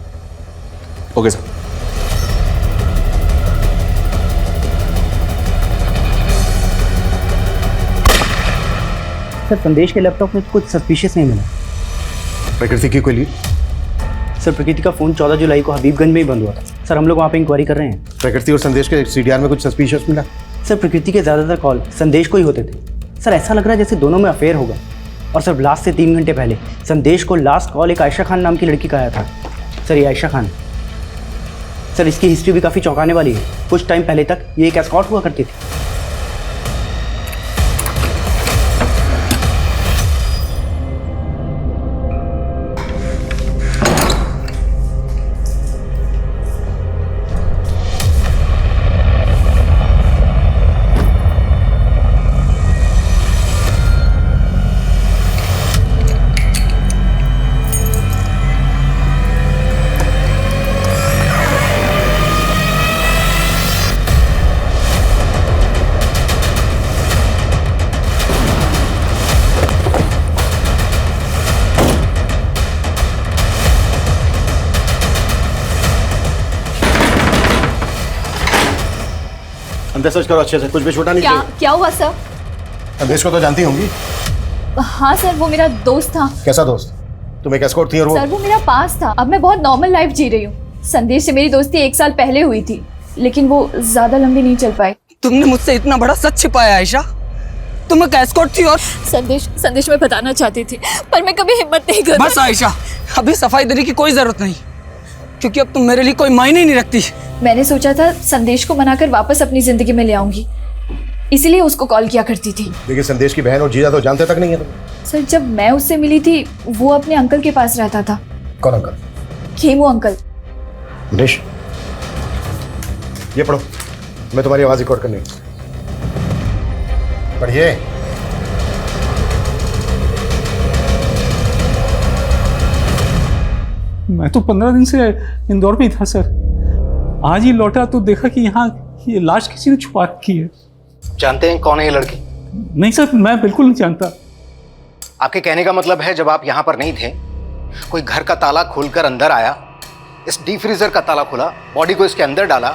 Speaker 9: Okay sir.
Speaker 5: सर, संदेश के लैपटॉप में कुछ सस्पिशियस नहीं मिला।
Speaker 10: प्रकृति की कोई लीड?
Speaker 5: सर, प्रकृति का फोन 14 जुलाई को हबीबगंज में ही बंद हुआ था। सर, हम लोग वहाँ पे इंक्वायरी कर रहे हैं।
Speaker 10: प्रकृति और संदेश के सीडीआर में कुछ सस्पिशियस मिला?
Speaker 5: सर, प्रकृति के ज़्यादातर कॉल संदेश को ही होते थे। सर, ऐसा लग रहा है जैसे दोनों में अफेयर होगा। और सर, ब्लास्ट से 3 घंटे पहले संदेश को लास्ट कॉल एक आयशा खान नाम की लड़की का आया था। सर, ये आयशा खान, सर इसकी हिस्ट्री भी काफ़ी चौंकाने वाली है। कुछ टाइम पहले तक ये एक एस्कॉर्ट हुआ करती थी।
Speaker 10: अंदर सर्च करो अच्छे से, कुछ भी छोटा नहीं चाहिए।
Speaker 2: क्या हुआ सर?
Speaker 10: संदेश को तो जानती होंगी।
Speaker 2: हाँ सर, वो मेरा दोस्त था।
Speaker 10: कैसा दोस्त? तुम एक एस्कॉर्ट थी और वो
Speaker 13: सर वो मेरा पास था, अब मैं बहुत नॉर्मल लाइफ जी रही हूँ। संदेश से मेरी दोस्ती 1 साल पहले हुई थी, लेकिन वो ज्यादा लंबी नहीं चल पाई।
Speaker 5: तुमने मुझसे इतना बड़ा सच छिपाया आयशा। तुम एक एस्कॉर्ट थी और
Speaker 13: संदेश मैं बताना चाहती थी, पर मैं कभी हिम्मत नहीं कर।
Speaker 5: बस आयशा, अभी सफाई देने की कोई जरूरत नहीं, क्योंकि अब तुम मेरे लिए कोई मायने ही नहीं रखती।
Speaker 13: मैंने सोचा था संदेश को मनाकर वापस अपनी जिंदगी में ले आऊंगी, इसीलिए उसको कॉल किया करती थी।
Speaker 10: देखिए संदेश की बहन और जीजा तो जानते तक नहीं है तुम।
Speaker 13: सर जब मैं उससे मिली थी वो अपने अंकल के पास रहता था।
Speaker 10: कौन अंकल?
Speaker 13: खेमू अंकल।
Speaker 10: मनीष ये पढ़ो, मैं तुम्हारी आवाज रिकॉर्ड करनी है। पढ़िए।
Speaker 14: मैं तो 15 दिन से इंदौर में ही था सर। आज ही लौटा तो देखा कि यहाँ ये लाश किसी ने छुपा रखी है।
Speaker 10: जानते हैं कौन है ये लड़की?
Speaker 14: नहीं सर, मैं बिल्कुल नहीं जानता।
Speaker 10: आपके कहने का मतलब है जब आप यहाँ पर नहीं थे, कोई घर का ताला खोलकर अंदर आया, इस डीप फ्रीजर का ताला खोला, बॉडी को इसके अंदर डाला,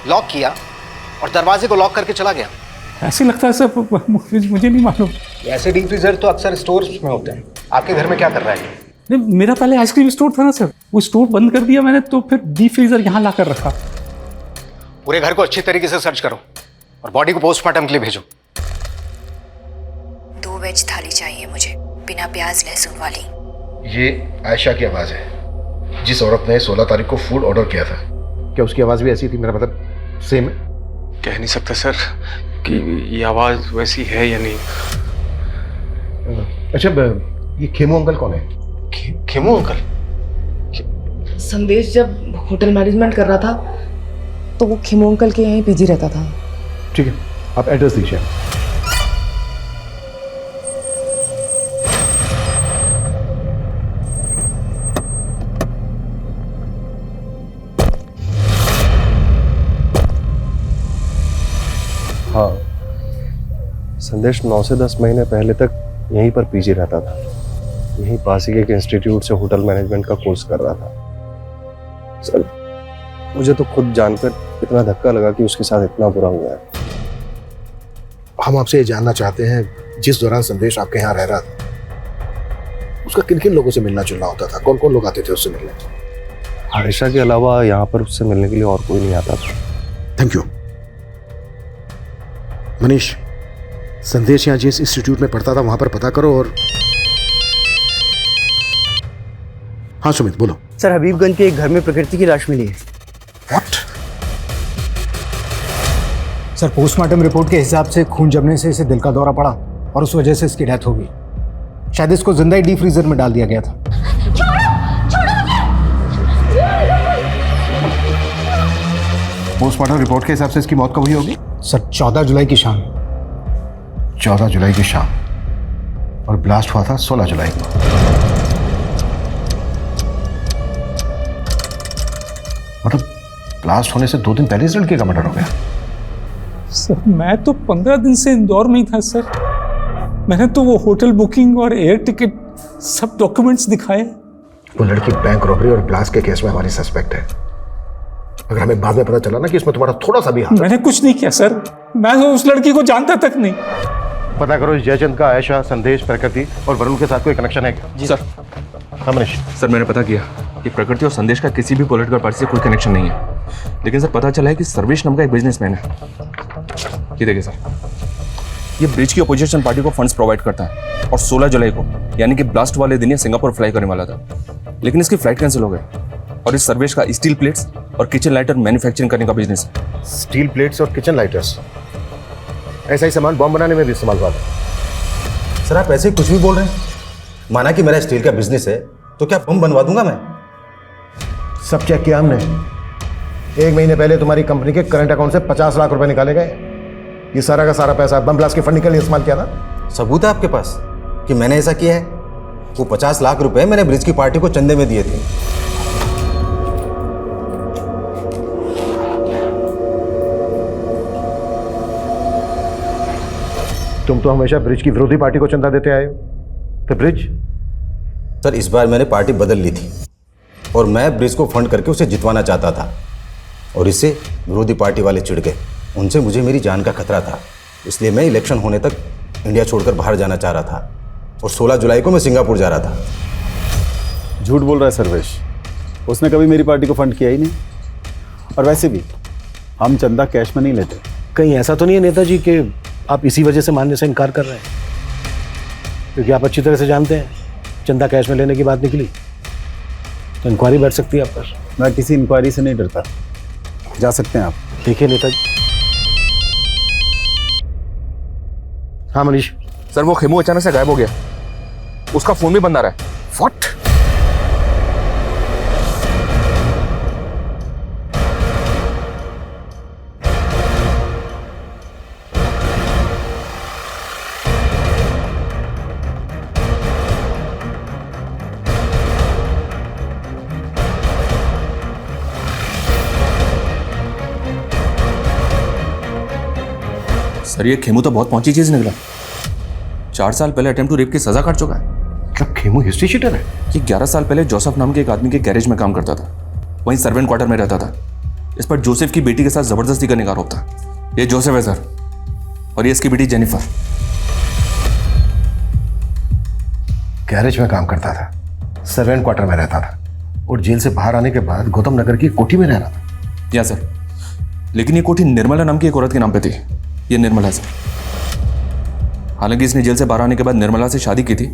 Speaker 10: लॉक किया और दरवाजे को लॉक करके चला गया।
Speaker 14: ऐसे लगता है सर, मुझे नहीं मालूम।
Speaker 10: ऐसे डीप फ्रीजर तो अक्सर स्टोर्स में होते हैं। आपके घर में क्या कर रहा है?
Speaker 14: नहीं, मेरा पहले आइसक्रीम स्टोर था ना सर, वो स्टोर बंद कर दिया मैंने, तो फिर डीप फ्रीजर यहाँ ला कर रखा।
Speaker 10: पूरे घर को अच्छी तरीके से सर्च करो और बॉडी को पोस्टमार्टम के लिए भेजो।
Speaker 13: 2 वेज थाली चाहिए मुझे, बिना प्याज लहसुन वाली।
Speaker 10: ये आयशा की आवाज है, जिस औरत ने 16 तारीख को फूड ऑर्डर किया था। क्या उसकी आवाज भी ऐसी थी? मेरा मतलब सेम है?
Speaker 4: कह नहीं सकता सर कि ये आवाज वैसी है या नहीं।
Speaker 10: अच्छा ये खेमू अंकल कौन है?
Speaker 4: खेमू अंकल?
Speaker 11: संदेश जब होटल मैनेजमेंट कर रहा था तो वो खेमू अंकल के यहीं पीजी रहता था।
Speaker 10: ठीक है, आप एड्रेस दीजिए।
Speaker 1: हाँ, संदेश 9 से 10 महीने पहले तक यहीं पर पीजी रहता था। यहीं पास ही के एक इंस्टीट्यूट से होटल मैनेजमेंट का कोर्स कर रहा था। सर मुझे तो खुद जानकर इतना धक्का लगा कि उसके साथ इतना बुरा हुआ है।
Speaker 10: हम आपसे ये जानना चाहते हैं, जिस दौरान संदेश आपके यहाँ रह रहा था, उसका किन किन लोगों से मिलना जुलना होता था? कौन कौन लोग आते थे उससे मिलने?
Speaker 1: आयशा के अलावा यहाँ पर उससे मिलने के लिए और कोई नहीं आता था।
Speaker 10: Thank you. मनीष, संदेश यहाँ जिस इंस्टीट्यूट में पढ़ता था वहां पर पता करो। और हाँ सुमित बोलो।
Speaker 5: सर हबीबगंज के एक घर में प्रकृति की लाश मिली है।
Speaker 10: व्हाट?
Speaker 15: सर पोस्टमार्टम रिपोर्ट के हिसाब से खून जमने से इसे दिल का दौरा पड़ा और उस वजह से इसकी डेथ हो गई। शायद इसको जिंदा ही डीप फ्रीजर में डाल दिया गया था।
Speaker 10: पोस्टमार्टम रिपोर्ट के हिसाब से इसकी मौत कब हुई होगी?
Speaker 15: सर 14 जुलाई की शाम।
Speaker 10: 14 जुलाई की शाम और ब्लास्ट हुआ था 16 जुलाई को। मतलब ब्लास्ट होने से 2 दिन पहले इस लड़के का मर्डर हो गया।
Speaker 14: सर मैं तो 15 दिन से इंदौर में ही था सर। मैंने तो वो होटल बुकिंग और एयर टिकट सब डॉक्यूमेंट्स दिखाए।
Speaker 10: वो लड़की बैंक रॉबरी और ब्लास्ट के केस में हमारी सस्पेक्ट है। अगर हमें बाद में पता चला ना कि इसमें तुम्हारा थोड़ा सा भी हाथ।
Speaker 14: मैंने कुछ नहीं किया सर, मैं तो उस लड़की को जानता तक नहीं।
Speaker 10: पता करो इस जयचंद का आयशा, संदेश, प्रकृति और वरुण के साथ कोई कनेक्शन है क्या?
Speaker 9: जी सर।
Speaker 10: हाँ मनीष।
Speaker 9: सर मैंने पता किया कि प्रकृति और संदेश का किसी भी पॉलिटिकल पार्टी से कोई कनेक्शन नहीं है, लेकिन सर पता चला है कि सर्वेश नाम का एक बिजनेसमैन है। ये देखिए सर, ये ब्रिज की अपोजिशन पार्टी को फंड्स प्रोवाइड करता है और 16 जुलाई को यानी कि ब्लास्ट वाले दिन ये सिंगापुर फ्लाई करने वाला था, लेकिन इसकी फ्लाइट कैंसिल हो गई। और इस सर्वेश का स्टील प्लेट्स और किचन लाइटर मैन्युफैक्चरिंग करने का बिजनेस है।
Speaker 10: स्टील प्लेट्स और किचन लाइटर्स, ऐसा ही सामान बॉम्ब बनाने में भी इस्तेमाल हुआ था।
Speaker 8: सर आप ऐसे कुछ भी बोल रहे हैं। माना कि मेरा स्टील का बिजनेस है तो क्या बम बनवा दूंगा मैं?
Speaker 10: सब चेक किया हमने। 1 महीने पहले तुम्हारी कंपनी के करंट अकाउंट से 50 लाख रुपए निकाले गए। ये सारा का सारा पैसा बम ब्लास्ट के फंडिंग के लिए इस्तेमाल किया था।
Speaker 8: सबूत है आपके पास कि मैंने ऐसा किया है? वो 50 लाख रुपए मैंने ब्रिज की पार्टी को चंदे में दिए थे।
Speaker 10: तुम तो हमेशा ब्रिज की विरोधी पार्टी को चंदा देते आए हो। तो ब्रिज?
Speaker 8: सर इस बार मैंने पार्टी बदल ली थी और मैं ब्रिज को फंड करके उसे जितवाना चाहता था, और इससे विरोधी पार्टी वाले चिढ़ गए। उनसे मुझे मेरी जान का खतरा था, इसलिए मैं इलेक्शन होने तक इंडिया छोड़कर बाहर जाना चाह रहा था और 16 जुलाई को मैं सिंगापुर जा रहा था।
Speaker 6: झूठ बोल रहा है सर्वेश। उसने कभी मेरी पार्टी को फंड किया ही नहीं। और वैसे भी हम चंदा कैश में नहीं लेते।
Speaker 16: कहीं ऐसा तो नहीं है नेताजी कि आप इसी वजह से मानने से इनकार कर रहे हैं? क्योंकि आप अच्छी तरह से जानते हैं चंदा कैश में लेने की बात निकली तो इंक्वायरी बैठ सकती है आप पर।
Speaker 6: मैं किसी इंक्वायरी से नहीं डरता। जा सकते हैं आप।
Speaker 16: देखिए नेताजी। हाँ मनीष।
Speaker 9: सर वो खेमू अचानक से गायब हो गया, उसका फोन भी बंद आ रहा है। व्हाट? सर ये खेमू तो बहुत पहुंची चीज निकला। 4 साल पहले अटेम्प्ट टू रेप की सजा काट चुका है।
Speaker 16: क्या खेमू हिस्ट्री शीटर है?
Speaker 9: ये 11 साल पहले जोसेफ नाम के एक आदमी के गैरेज में काम करता था, वहीं सर्वेंट क्वार्टर में रहता था। इस पर जोसेफ की बेटी के साथ जबरदस्ती करने का आरोप था। ये जोसेफ है सर, और ये इसकी बेटी जेनिफर।
Speaker 16: गैरेज में काम करता था, सर्वेंट क्वार्टर में रहता था और जेल से बाहर आने के बाद गौतम नगर की कोठी में रह रहा था।
Speaker 9: या सर, लेकिन ये कोठी निर्मला नाम की एक औरत के नाम पे थी। ये निर्मला सर। हालांकि इसने जेल से बाहर आने के बाद निर्मला से शादी की थी,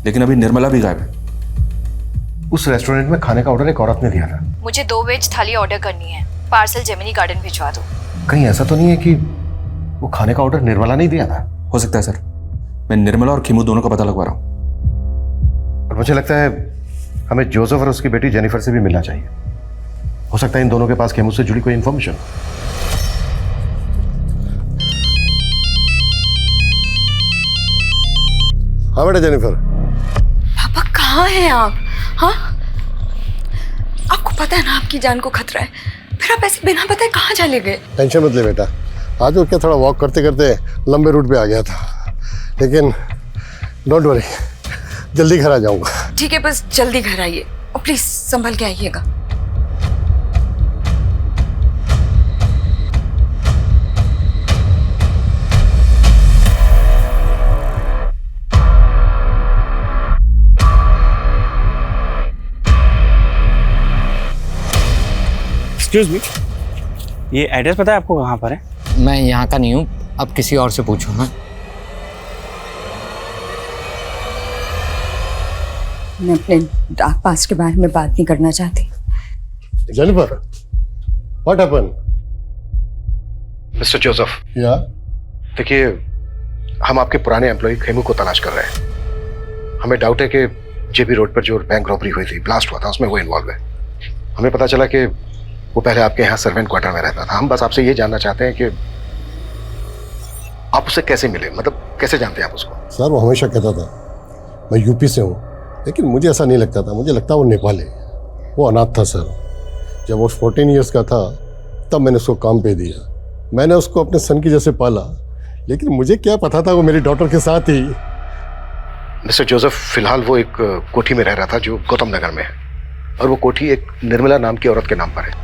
Speaker 9: लेकिन अभी निर्मला भी गायब है।
Speaker 16: उस रेस्टोरेंट में खाने का ऑर्डर एक औरत ने दिया था।
Speaker 13: मुझे 2 वेज थाली ऑर्डर करनी है, पार्सल जेमिनी गार्डन भिजवा दो।
Speaker 16: कहीं ऐसा तो नहीं है कि वो खाने का ऑर्डर निर्मला नहीं दिया था?
Speaker 9: हो सकता है सर, मैं निर्मला और खेमू दोनों का पता लगवा रहा हूँ।
Speaker 16: और मुझे लगता है हमें जोसेफ और उसकी बेटी जेनिफर से भी मिलना चाहिए। हो सकता है इन दोनों के पास खेमू से जुड़ी कोई इंफॉर्मेशन। हाँ बेटा जेनिफर।
Speaker 17: पापा कहाँ हैं आप? हाँ, आपको पता है ना आपकी जान को खतरा है, फिर आप ऐसे बिना बताए कहाँ चले गए?
Speaker 10: टेंशन मत ले बेटा, आज वो क्या थोड़ा वॉक करते करते लंबे रूट पे आ गया था, लेकिन डोंट वरी, जल्दी घर आ जाऊंगा।
Speaker 17: ठीक है, बस जल्दी घर आइए और प्लीज संभल के आइएगा।
Speaker 5: एक्सक्यूज मी, ये एड्रेस पता है आपको कहाँ पर है?
Speaker 18: मैं यहाँ का नहीं हूँ, अब किसी और से पूछो ना।
Speaker 17: मैं अपने डार्क पास्ट के बारे में बात नहीं करना चाहती।
Speaker 10: Jennifer, what happened?
Speaker 16: Mister Joseph.
Speaker 10: या?
Speaker 16: देखिए, हम आपके पुराने एम्प्लॉय खेमू को तलाश कर रहे हैं। हमें डाउट है कि जेबी रोड पर जो बैंक रॉबरी हुई थी, ब्लास्ट हुआ था, उसमें वो इन्वॉल्व है। हमें पता चला कि वो पहले आपके यहाँ सर्वेंट क्वार्टर में रहता था। हम बस आपसे ये जानना चाहते हैं कि आप उससे कैसे मिले, मतलब कैसे जानते हैं आप उसको?
Speaker 10: सर वो हमेशा कहता था मैं यूपी से हूँ, लेकिन मुझे ऐसा नहीं लगता था। मुझे लगता वो नेपाली। वो अनाथ था सर। जब वो 14 ईयर्स का था तब मैंने उसको काम पे दिया। मैंने उसको अपने सन की जैसे पाला, लेकिन मुझे क्या पता था वो मेरी डॉटर के साथ ही।
Speaker 16: मिस्टर जोसेफ, फिलहाल वो एक कोठी में रह रहा था जो गौतम नगर में है, और वो कोठी एक निर्मला नाम की औरत के नाम पर है।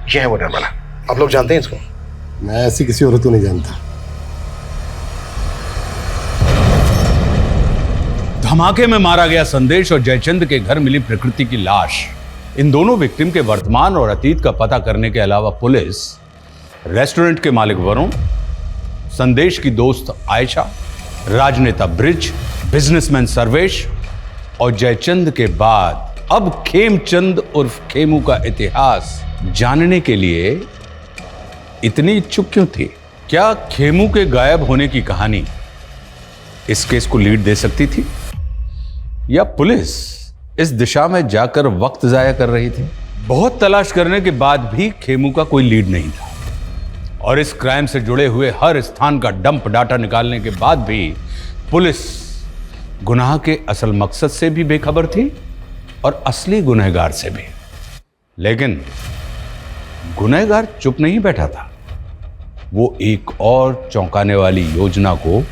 Speaker 16: ये है वो निर्मला। आप लोग जानते हैं इसको?
Speaker 10: मैं ऐसी किसी औरत को नहीं जानता।
Speaker 3: धमाके में मारा गया संदेश और जयचंद के घर मिली प्रकृति की लाश, इन दोनों विक्टिम के वर्तमान और अतीत का पता करने के अलावा पुलिस रेस्टोरेंट के मालिक वरुण, संदेश की दोस्त आयशा, राजनेता ब्रिज, बिजनेसमैन सर्वेश और जयचंद के बाद अब खेमचंद उर्फ खेमू का इतिहास जानने के लिए इतनी इच्छुक क्यों थी? क्या खेमू के गायब होने की कहानी इस केस को लीड दे सकती थी, या पुलिस इस दिशा में जाकर वक्त जाया कर रही थी? बहुत तलाश करने के बाद भी खेमू का कोई लीड नहीं था, और इस क्राइम से जुड़े हुए हर स्थान का डंप डाटा निकालने के बाद भी पुलिस गुनाह के असल मकसद से भी बेखबर थी और असली गुनहगार से भी। लेकिन गुनहगार चुप नहीं बैठा था। वो एक और चौंकाने वाली योजना को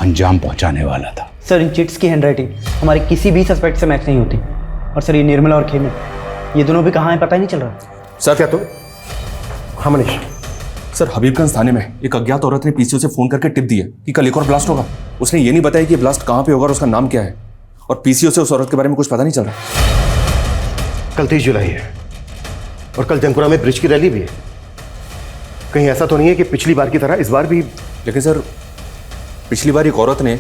Speaker 3: अंजाम पहुंचाने वाला था।
Speaker 5: सर इन चिट्स की हैंडराइटिंग हमारे किसी भी सस्पेक्ट से मैच नहीं होती। और सर ये निर्मला और खेमू, ये दोनों भी कहाँ हैं पता ही नहीं चल रहा।
Speaker 9: सर क्या तो?
Speaker 16: हाँ मनीष।
Speaker 9: सर हबीबगंज थाने में एक अज्ञात औरत ने पीसीओ से फोन करके टिप दी है कि कल एक और ब्लास्ट होगा। उसने ये नहीं बताया कि ब्लास्ट कहाँ पे होगा और उसका नाम क्या है। और पीसीओ से उस औरत के बारे में कुछ पता नहीं चल रहा।
Speaker 16: कल 30 जुलाई है और कल जंगपुरा में ब्रिज की रैली भी है। कहीं ऐसा तो नहीं है कि पिछली बार की तरह इस बार भी?
Speaker 9: लेकिन सर, पिछली बार एक औरत ने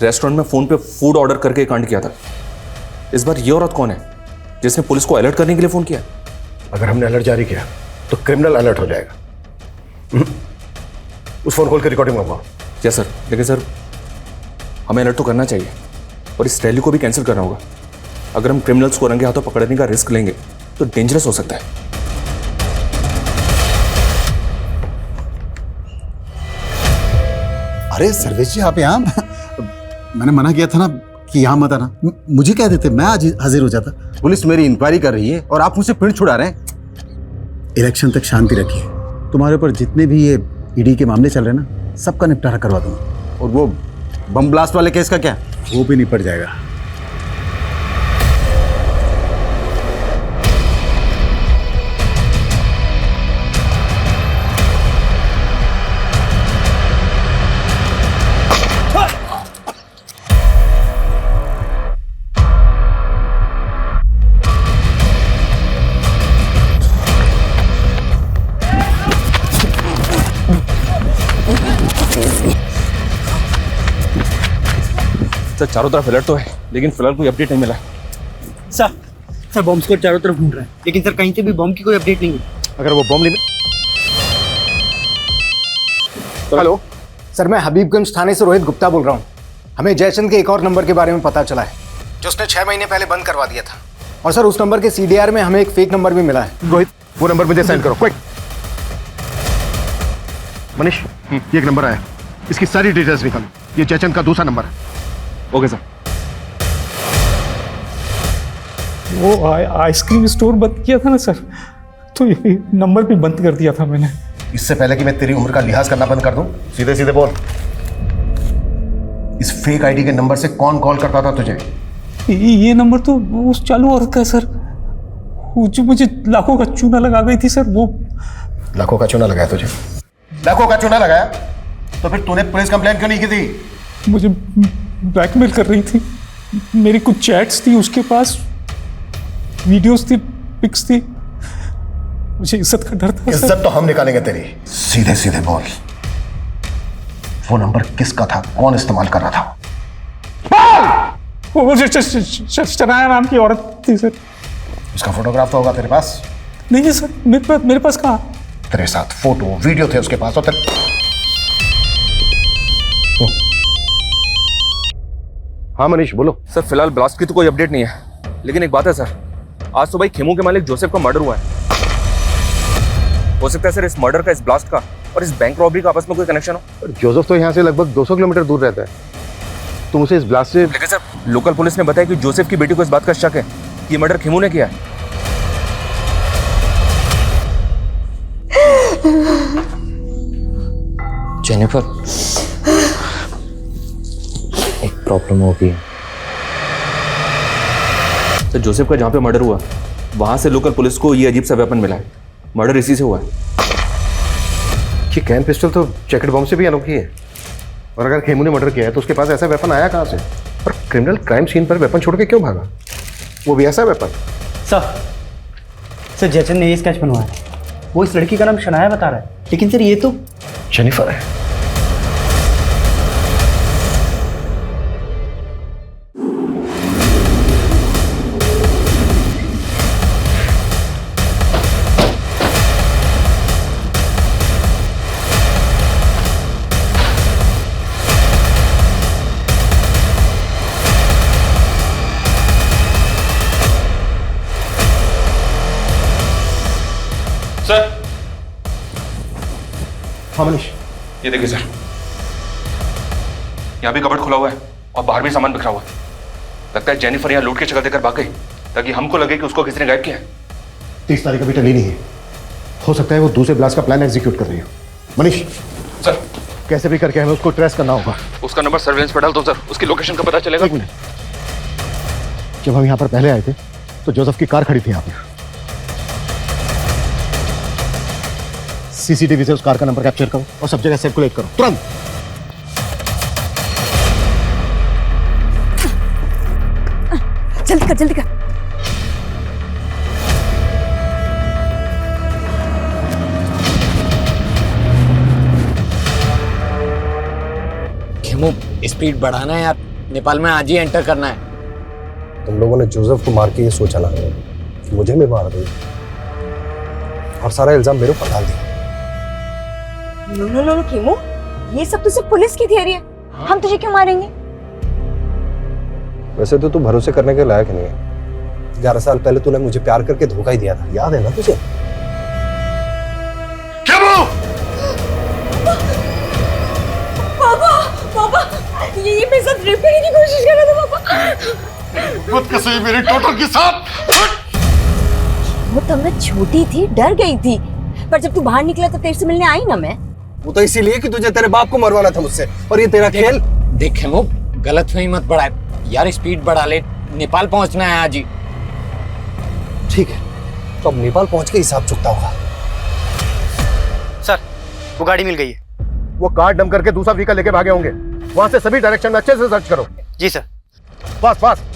Speaker 9: रेस्टोरेंट में फोन पे फूड ऑर्डर करके कांड किया था। इस बार ये औरत कौन है जिसने पुलिस को अलर्ट करने के लिए फोन किया?
Speaker 16: अगर हमने अलर्ट जारी किया तो क्रिमिनल अलर्ट हो जाएगा। उस फोन कॉल की रिकॉर्डिंग मंगवाओ।
Speaker 9: Yes sir. लेकिन सर, हमें अलर्ट तो करना चाहिए और इस रैली को भी कैंसिल करना होगा। अगर हम क्रिमिनल्स को रंगे हाथों पकड़ने का रिस्क लेंगे तो डेंजरस हो सकता है।
Speaker 6: अरे सर्वेश जी, आप यहाँ मैंने मना किया था ना कि यहाँ मत आना। मुझे कह देते, मैं आज हाजिर हो जाता।
Speaker 8: पुलिस मेरी इंक्वायरी कर रही है और आप मुझसे पिंड छुड़ा रहे हैं।
Speaker 6: इलेक्शन तक शांति रखिए। तुम्हारे ऊपर जितने भी ये ईडी के मामले चल रहे हैं ना, सबका निपटारा करवा दूंगा।
Speaker 8: और वो बम ब्लास्ट वाले केस का क्या?
Speaker 6: वो भी निपट जाएगा।
Speaker 9: सर, चारों तरफ अलर्ट तो है, लेकिन फिलहाल कोई अपडेट नहीं मिला।
Speaker 5: सर बॉम्ब स्क्वाड चारों तरफ ढूंढ रहा है, लेकिन सर कहीं से भी बॉम्ब की कोई अपडेट नहीं है।
Speaker 16: अगर वो बॉम्ब नहीं। हेलो
Speaker 15: सर, मैं हबीबगंज थाने से रोहित गुप्ता बोल रहा हूँ। हमें जयचंद के एक और नंबर के बारे में पता चला है जो उसने 6 महीने पहले बंद करवा दिया था। और सर, उस नंबर के CDR में हमें एक फेक नंबर भी मिला है।
Speaker 16: रोहित, वो नंबर मुझे सेंड करो क्विक। मनीष, ये एक नंबर आया, इसकी सारी डिटेल्स निकालो। ये जयचंद का दूसरा नंबर है।
Speaker 9: Okay sir.
Speaker 14: वो आइसक्रीम स्टोर बंद किया था ना सर, तो ये नंबर भी बंद कर दिया था मैंने।
Speaker 16: इससे पहले कि मैं तेरी उम्र का लिहाज करना बंद कर दूं, सीधे सीधे बोल, इस फेक आईडी के नंबर से कौन कॉल करता था तुझे?
Speaker 14: ये नंबर तो उस चालू औरत का है सर, वो जो मुझे लाखों का चूना लगा गई थी सर। वो
Speaker 16: लाखों का चूना लगाया तुझे? लाखों का चूना लगाया तो फिर तूने पुलिस कंप्लेंट क्यों नहीं की थी?
Speaker 14: मुझे ब्लैकमेल कर रही थी। मेरी कुछ चैट्स थी उसके पास, वीडियोस थी, पिक्स थी। मुझे इज्जत का डर था।
Speaker 16: इज्जत तो हम निकालेंगे तेरी। सीधे सीधे बोल, वो नंबर किसका था? कौन इस्तेमाल कर रहा था?
Speaker 14: वो शनाया नाम की औरत थी सर।
Speaker 16: उसका फोटोग्राफ तो होगा तेरे पास?
Speaker 14: नहीं है सर, मेरे पास कहाँ?
Speaker 16: तेरे साथ फोटो वीडियो थे उसके पास। और हाँ मनीष बोलो।
Speaker 9: सर, फिलहाल ब्लास्ट की तो कोई अपडेट नहीं है, लेकिन एक बात है सर, आज सुबह खेमू के मालिक जोसेफ का मर्डर हुआ है। हो सकता है सर इस मर्डर का, इस ब्लास्ट का और इस बैंक रॉबरी का आपस में कोई कनेक्शन हो।
Speaker 16: जोसेफ तो यहाँ से लगभग 200 किलोमीटर दूर रहता है, तुम उसे इस ब्लास्ट से।
Speaker 9: लेकिन सर, लोकल पुलिस ने बताया कि जोसेफ की बेटी को इस बात का शक है कि मर्डर खेमू ने किया है।
Speaker 18: जेनिफर, एक प्रॉब्लम हो गई।
Speaker 9: सर, जोसेफ का जहाँ पे मर्डर हुआ वहां से लोकल पुलिस को ये अजीब सा वेपन मिला है। मर्डर इसी से हुआ है।
Speaker 16: ये कैन पिस्टल तो जैकेट बॉम्ब से भी अनोखी है, और अगर खेमू ने मर्डर किया है तो उसके पास ऐसा वेपन आया कहाँ से? और क्रिमिनल क्राइम सीन पर वेपन छोड़ के क्यों भागा? वो भी ऐसा वेपन?
Speaker 5: सर जयचंद ने ये स्केच बनवाया, वो इस लड़की का नाम शनाया बता रहा है, लेकिन सर ये तो
Speaker 16: जेनिफर है।
Speaker 9: सर,
Speaker 16: हाँ मनीष,
Speaker 9: ये देखिए सर, यहाँ भी कबर्ड खुला हुआ है और बाहर भी सामान बिखरा हुआ है। लगता है जेनिफर यहाँ लूट की जगह देकर भाग गई ताकि हमको लगे कि उसको किसी ने गायब किया है।
Speaker 16: 30 तारीख अभी टली नहीं है, हो सकता है वो दूसरे ब्लास्ट का प्लान एग्जीक्यूट कर रही हो। मनीष
Speaker 9: सर,
Speaker 16: कैसे भी करके हमें उसको ट्रेस करना होगा।
Speaker 9: उसका नंबर सर्वेलेंस पर डाल दो सर, उसकी लोकेशन का पता चलेगा।
Speaker 16: एक मिनट, जब हम यहाँ पर पहले आए थे तो जोसेफ की कार खड़ी थी यहाँ पर। सीसीटीवी से उस कार का नंबर कैप्चर करो और सब जगह सर्कुलेट करो तुरंत।
Speaker 17: कर जल्दी कर।
Speaker 19: खेमू, स्पीड बढ़ाना है यार, नेपाल में आज ही एंटर करना है।
Speaker 1: तुम लोगों ने जोसेफ को मार के ये सोचा ना कि मुझे भी मार दो और सारा इल्जाम मेरे ऊपर डाल दिया।
Speaker 17: नो खेमू, ये सब तो सिर्फ पुलिस की थियरी है। हम तुझे क्यों मारेंगे?
Speaker 1: वैसे तो तू भरोसे करने के लायक नहीं है। 11 साल पहले तूने मुझे प्यार करके धोखा ही दिया था, याद है ना तुझे?
Speaker 17: पापा, ये मेरे साथ रेप करने की कोशिश कर रहा था पापा।
Speaker 10: खुद कसम मेरे टोटल के साथ।
Speaker 17: वो तब मैं छोटी थी, डर गई थी, पर जब तू बाहर निकला तो तेरे से मिलने आई ना मैं।
Speaker 1: वो तो इसीलिए कि तुझे तेरे बाप को मरवाना था मुझसे, और ये तेरा खेल।
Speaker 19: देख खेमू, गलत फहमी मत बढ़ा यार, स्पीड बढ़ा ले, नेपाल पहुंचना है आज ही।
Speaker 1: ठीक है, तो अब नेपाल पहुंच के हिसाब चुकता होगा।
Speaker 15: सर, वो गाड़ी मिल गई है।
Speaker 10: वो कार डम करके दूसरा व्हीकल लेके भागे होंगे। वहां से सभी डायरेक्शन में अच्छे से सर्च करो।
Speaker 15: जी sir.
Speaker 10: Fast fast.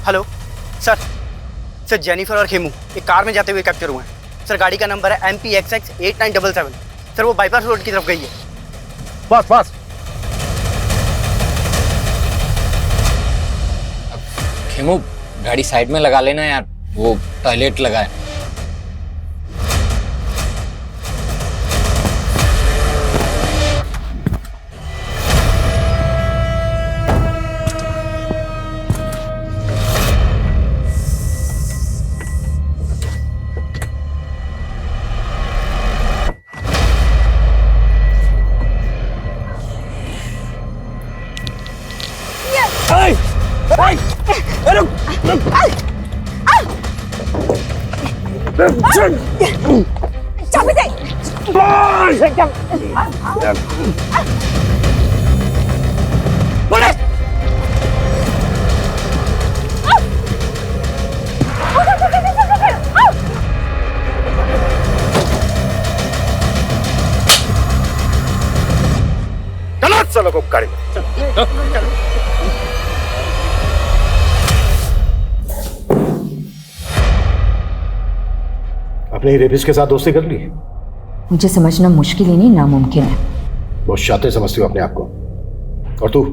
Speaker 15: Hello sir, Jennifer और खेमू एक कार में जाते हुए कैप्चर हुए हैं। सर, गाड़ी का नंबर है MPXX 8977। सर, वो बाईपास रोड की तरफ गई है।
Speaker 10: Fast fast.
Speaker 19: खेमू, गाड़ी साइड में लगा लेना यार, वो टॉयलेट लगा है।
Speaker 17: चाबी दे।
Speaker 10: गलत चलो को गाड़ी में। अपने रेपिस्ट के साथ दोस्ती कर ली?
Speaker 17: मुझे समझना मुश्किल ही नहीं, नामुमकिन है।
Speaker 10: बहुत शातिर समझती हो अपने आप को। और तू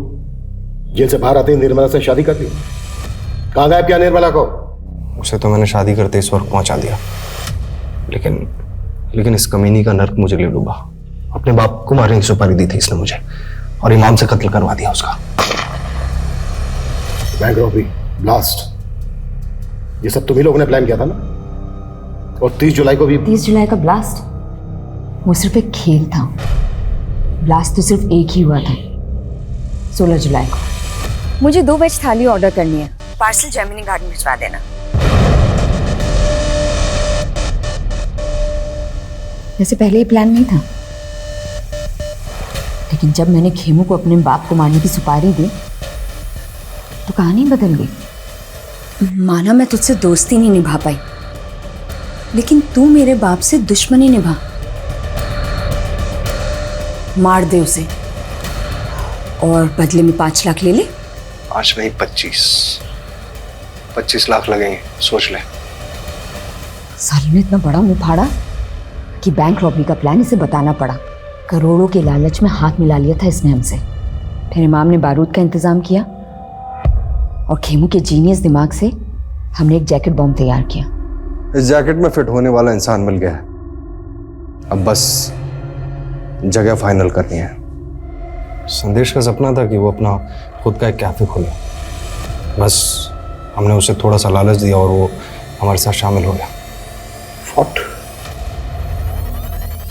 Speaker 10: जेल से बाहर आते ही निर्मला से शादी कर ली? कहाँ गायब किया निर्मला को?
Speaker 1: उसे तो मैंने शादी करते इस वक्त पहुंचा दिया, लेकिन इस कमीनी का नर्क मुझे ले डूबा। अपने बाप को मारने की सुपारी दी थी इसने मुझे, और इमाम से कत्ल करवा दिया उसका।
Speaker 10: बैंक रॉबरी, ब्लास्ट, ये सब तुम ही लोगों ने प्लान किया था ना? और 30 जुलाई को भी।
Speaker 17: 30 जुलाई का ब्लास्ट वो सिर्फ एक खेल था। ब्लास्ट तो सिर्फ एक ही हुआ था, 16 जुलाई को। मुझे 2 वेज थाली ऑर्डर करनी है, पार्सल जेमिनी गार्डन भिजवा देना। वैसे पहले ही प्लान नहीं था, लेकिन जब मैंने खेमू को अपने बाप को मारने की सुपारी दी तो कहानी बदल गई। माना मैं तुझसे दोस्ती नहीं निभा पाई, लेकिन तू मेरे बाप से दुश्मनी निभा। मार दे उसे और बदले में 5 लाख ले ले।
Speaker 1: 5 नहीं 25 लाख लगेंगे, सोच ले।
Speaker 17: साले ने इतना बड़ा मुंह फाड़ा कि बैंक रॉबरी का प्लान इसे बताना पड़ा। करोड़ों के लालच में हाथ मिला लिया था इसने हमसे। फिर इमाम ने बारूद का इंतजाम किया और खेमू के जीनियस दिमाग से हमने एक जैकेट बॉम्ब तैयार किया।
Speaker 1: इस जैकेट में फिट होने वाला इंसान मिल गया है, अब बस जगह फाइनल करनी है। संदेश का सपना था कि वो अपना खुद का एक कैफे खोले, बस हमने उसे थोड़ा सा लालच दिया और वो हमारे साथ शामिल हो गया।
Speaker 10: व्हाट?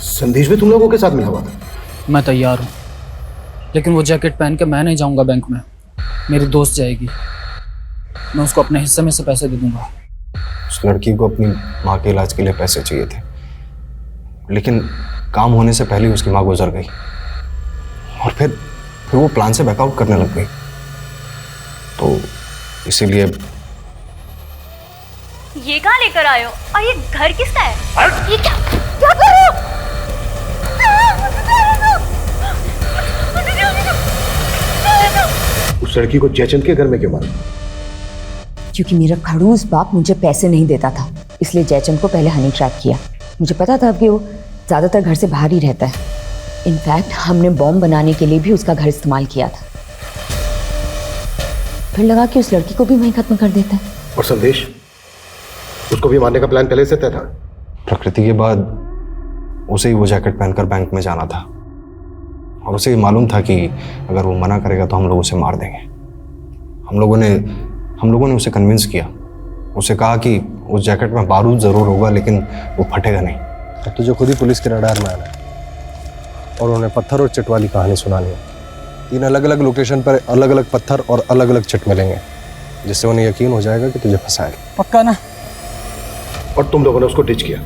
Speaker 10: संदेश भी तुम लोगों के साथ मिला हुआ था?
Speaker 5: मैं तैयार हूँ, लेकिन वो जैकेट पहन के मैं नहीं जाऊँगा बैंक में, मेरी दोस्त जाएगी। मैं उसको अपने हिस्से में से पैसे दे दूंगा।
Speaker 1: उस लड़की को अपनी माँ के इलाज के लिए पैसे चाहिए थे, लेकिन काम होने से पहले उसकी माँ गुजर गई। और फिर वो प्लान से बैकआउट करने लग गई। तो इसीलिए
Speaker 2: ये कहाँ लेकर आए हो और ये घर किसका है? ये क्या कर रहे हो?
Speaker 16: उस लड़की को जयचंद के घर में क्यों मारा?
Speaker 17: क्योंकि मेरा खड़ूस बाप मुझे पैसे नहीं देता था, इसलिए जयचंद को पहले हनी ट्रैप किया। मुझे पता था कि वो ज़्यादातर घर से बाहर ही रहता है। इनफैक्ट हमने बॉम्ब बनाने के लिए भी उसका घर इस्तेमाल किया था। फिर लगा कि उस लड़की को भी वहीं खत्म कर देता है।
Speaker 16: और संदेश, उसको भी मारने का प्लान पहले से तय था?
Speaker 1: प्रकृति के बाद उसे ही वो जैकेट पहनकर बैंक में जाना था और उसे ये मालूम था कि अगर वो मना करेगा तो हम लोग उसे मार देंगे। हम लोगों ने उसे कन्विंस किया। उसे कहा कि उस जैकेट में बारूद ज़रूर होगा लेकिन वो फटेगा नहीं। अब तुझे खुद ही पुलिस के रडार में आना है और उन्हें पत्थर और चिट वाली कहानी सुनानी है। 3 अलग अलग लोकेशन पर अलग अलग पत्थर और अलग अलग चिट मिलेंगे, जिससे उन्हें यकीन हो जाएगा कि तुझे फंसाएगा।
Speaker 5: पक्का ना?
Speaker 16: और तुम लोगों ने उसको डिच किया,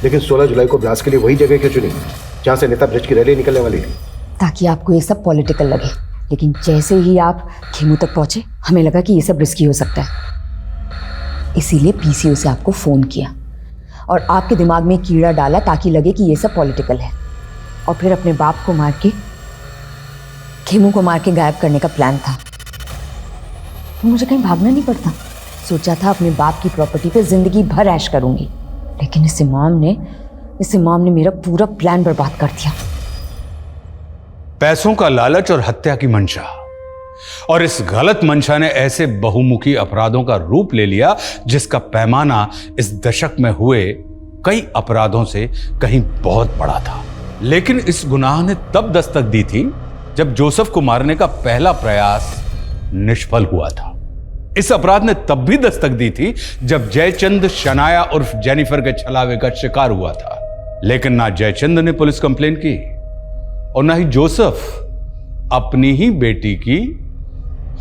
Speaker 16: लेकिन 16 जुलाई को ब्लास्ट के लिए वही जगह क्यों चुनी जहां से नेता ब्रिज की रैली निकलने वाली थी?
Speaker 17: ताकि आपको ये सब पॉलिटिकल लगे, लेकिन जैसे ही आप खेमू तक पहुंचे हमें लगा कि ये सब रिस्की हो सकता है। इसीलिए पीसीओ से आपको फ़ोन किया और आपके दिमाग में कीड़ा डाला ताकि लगे कि ये सब पॉलिटिकल है, और फिर अपने बाप को मार के खेमू को मार के गायब करने का प्लान था। तो मुझे कहीं भागना नहीं पड़ता। सोचा था अपने बाप की प्रॉपर्टी पे जिंदगी भर ऐश करूंगी, लेकिन इस इमाम ने मेरा पूरा प्लान बर्बाद कर दिया।
Speaker 3: पैसों का लालच और हत्या की मंशा, और इस गलत मंशा ने ऐसे बहुमुखी अपराधों का रूप ले लिया जिसका पैमाना इस दशक में हुए कई अपराधों से कहीं बहुत बड़ा था। लेकिन इस गुनाह ने तब दस्तक दी थी जब जोसेफ को मारने का पहला प्रयास निष्फल हुआ था। इस अपराध ने तब भी दस्तक दी थी जब जयचंद शनाया उर्फ जेनिफर के छलावे का शिकार हुआ था। लेकिन ना जयचंद ने पुलिस कंप्लेन की और ना ही जोसेफ अपनी ही बेटी की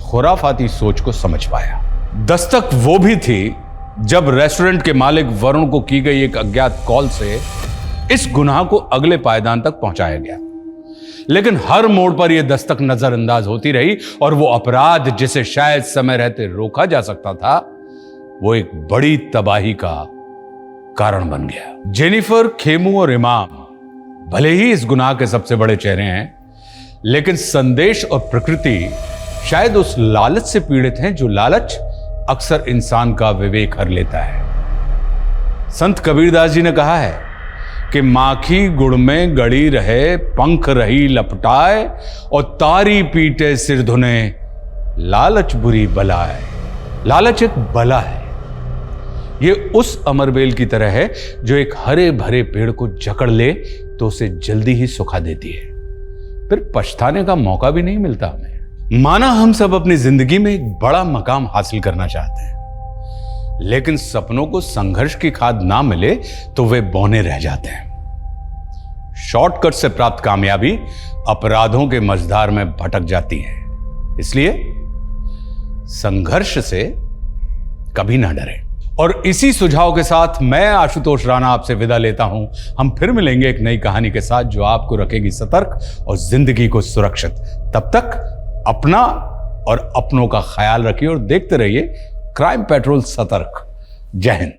Speaker 3: खुराफाती सोच को समझ पाया। दस्तक वो भी थी जब रेस्टोरेंट के मालिक वरुण को की गई एक अज्ञात कॉल से इस गुनाह को अगले पायदान तक पहुंचाया गया। लेकिन हर मोड़ पर यह दस्तक नजरअंदाज होती रही और वो अपराध जिसे शायद समय रहते रोका जा सकता था, वो एक बड़ी तबाही का कारण बन गया। जेनिफर, खेमू और इमाम भले ही इस गुनाह के सबसे बड़े चेहरे हैं, लेकिन संदेश और प्रकृति शायद उस लालच से पीड़ित हैं जो लालच अक्सर इंसान का विवेक हर लेता है। संत कबीरदास जी ने कहा है कि माखी गुड़ में गड़ी रहे, पंख रही लपटाए, और तारी पीटे सिर धुने, लालच बुरी बला है। लालच एक बला है। ये उस अमरबेल की तरह है जो एक हरे भरे पेड़ को जकड़ ले तो उसे जल्दी ही सुखा देती है, फिर पछताने का मौका भी नहीं मिलता हमें। माना हम सब अपनी जिंदगी में एक बड़ा मकाम हासिल करना चाहते हैं, लेकिन सपनों को संघर्ष की खाद ना मिले तो वे बौने रह जाते हैं। शॉर्टकट से प्राप्त कामयाबी अपराधों के मझधार में भटक जाती है। इसलिए संघर्ष से कभी ना डरें। और इसी सुझाव के साथ मैं आशुतोष राणा आपसे विदा लेता हूं। हम फिर मिलेंगे एक नई कहानी के साथ जो आपको रखेगी सतर्क और जिंदगी को सुरक्षित। तब तक अपना और अपनों का ख्याल रखिए और देखते रहिए क्राइम पेट्रोल सतर्क। जय हिंद।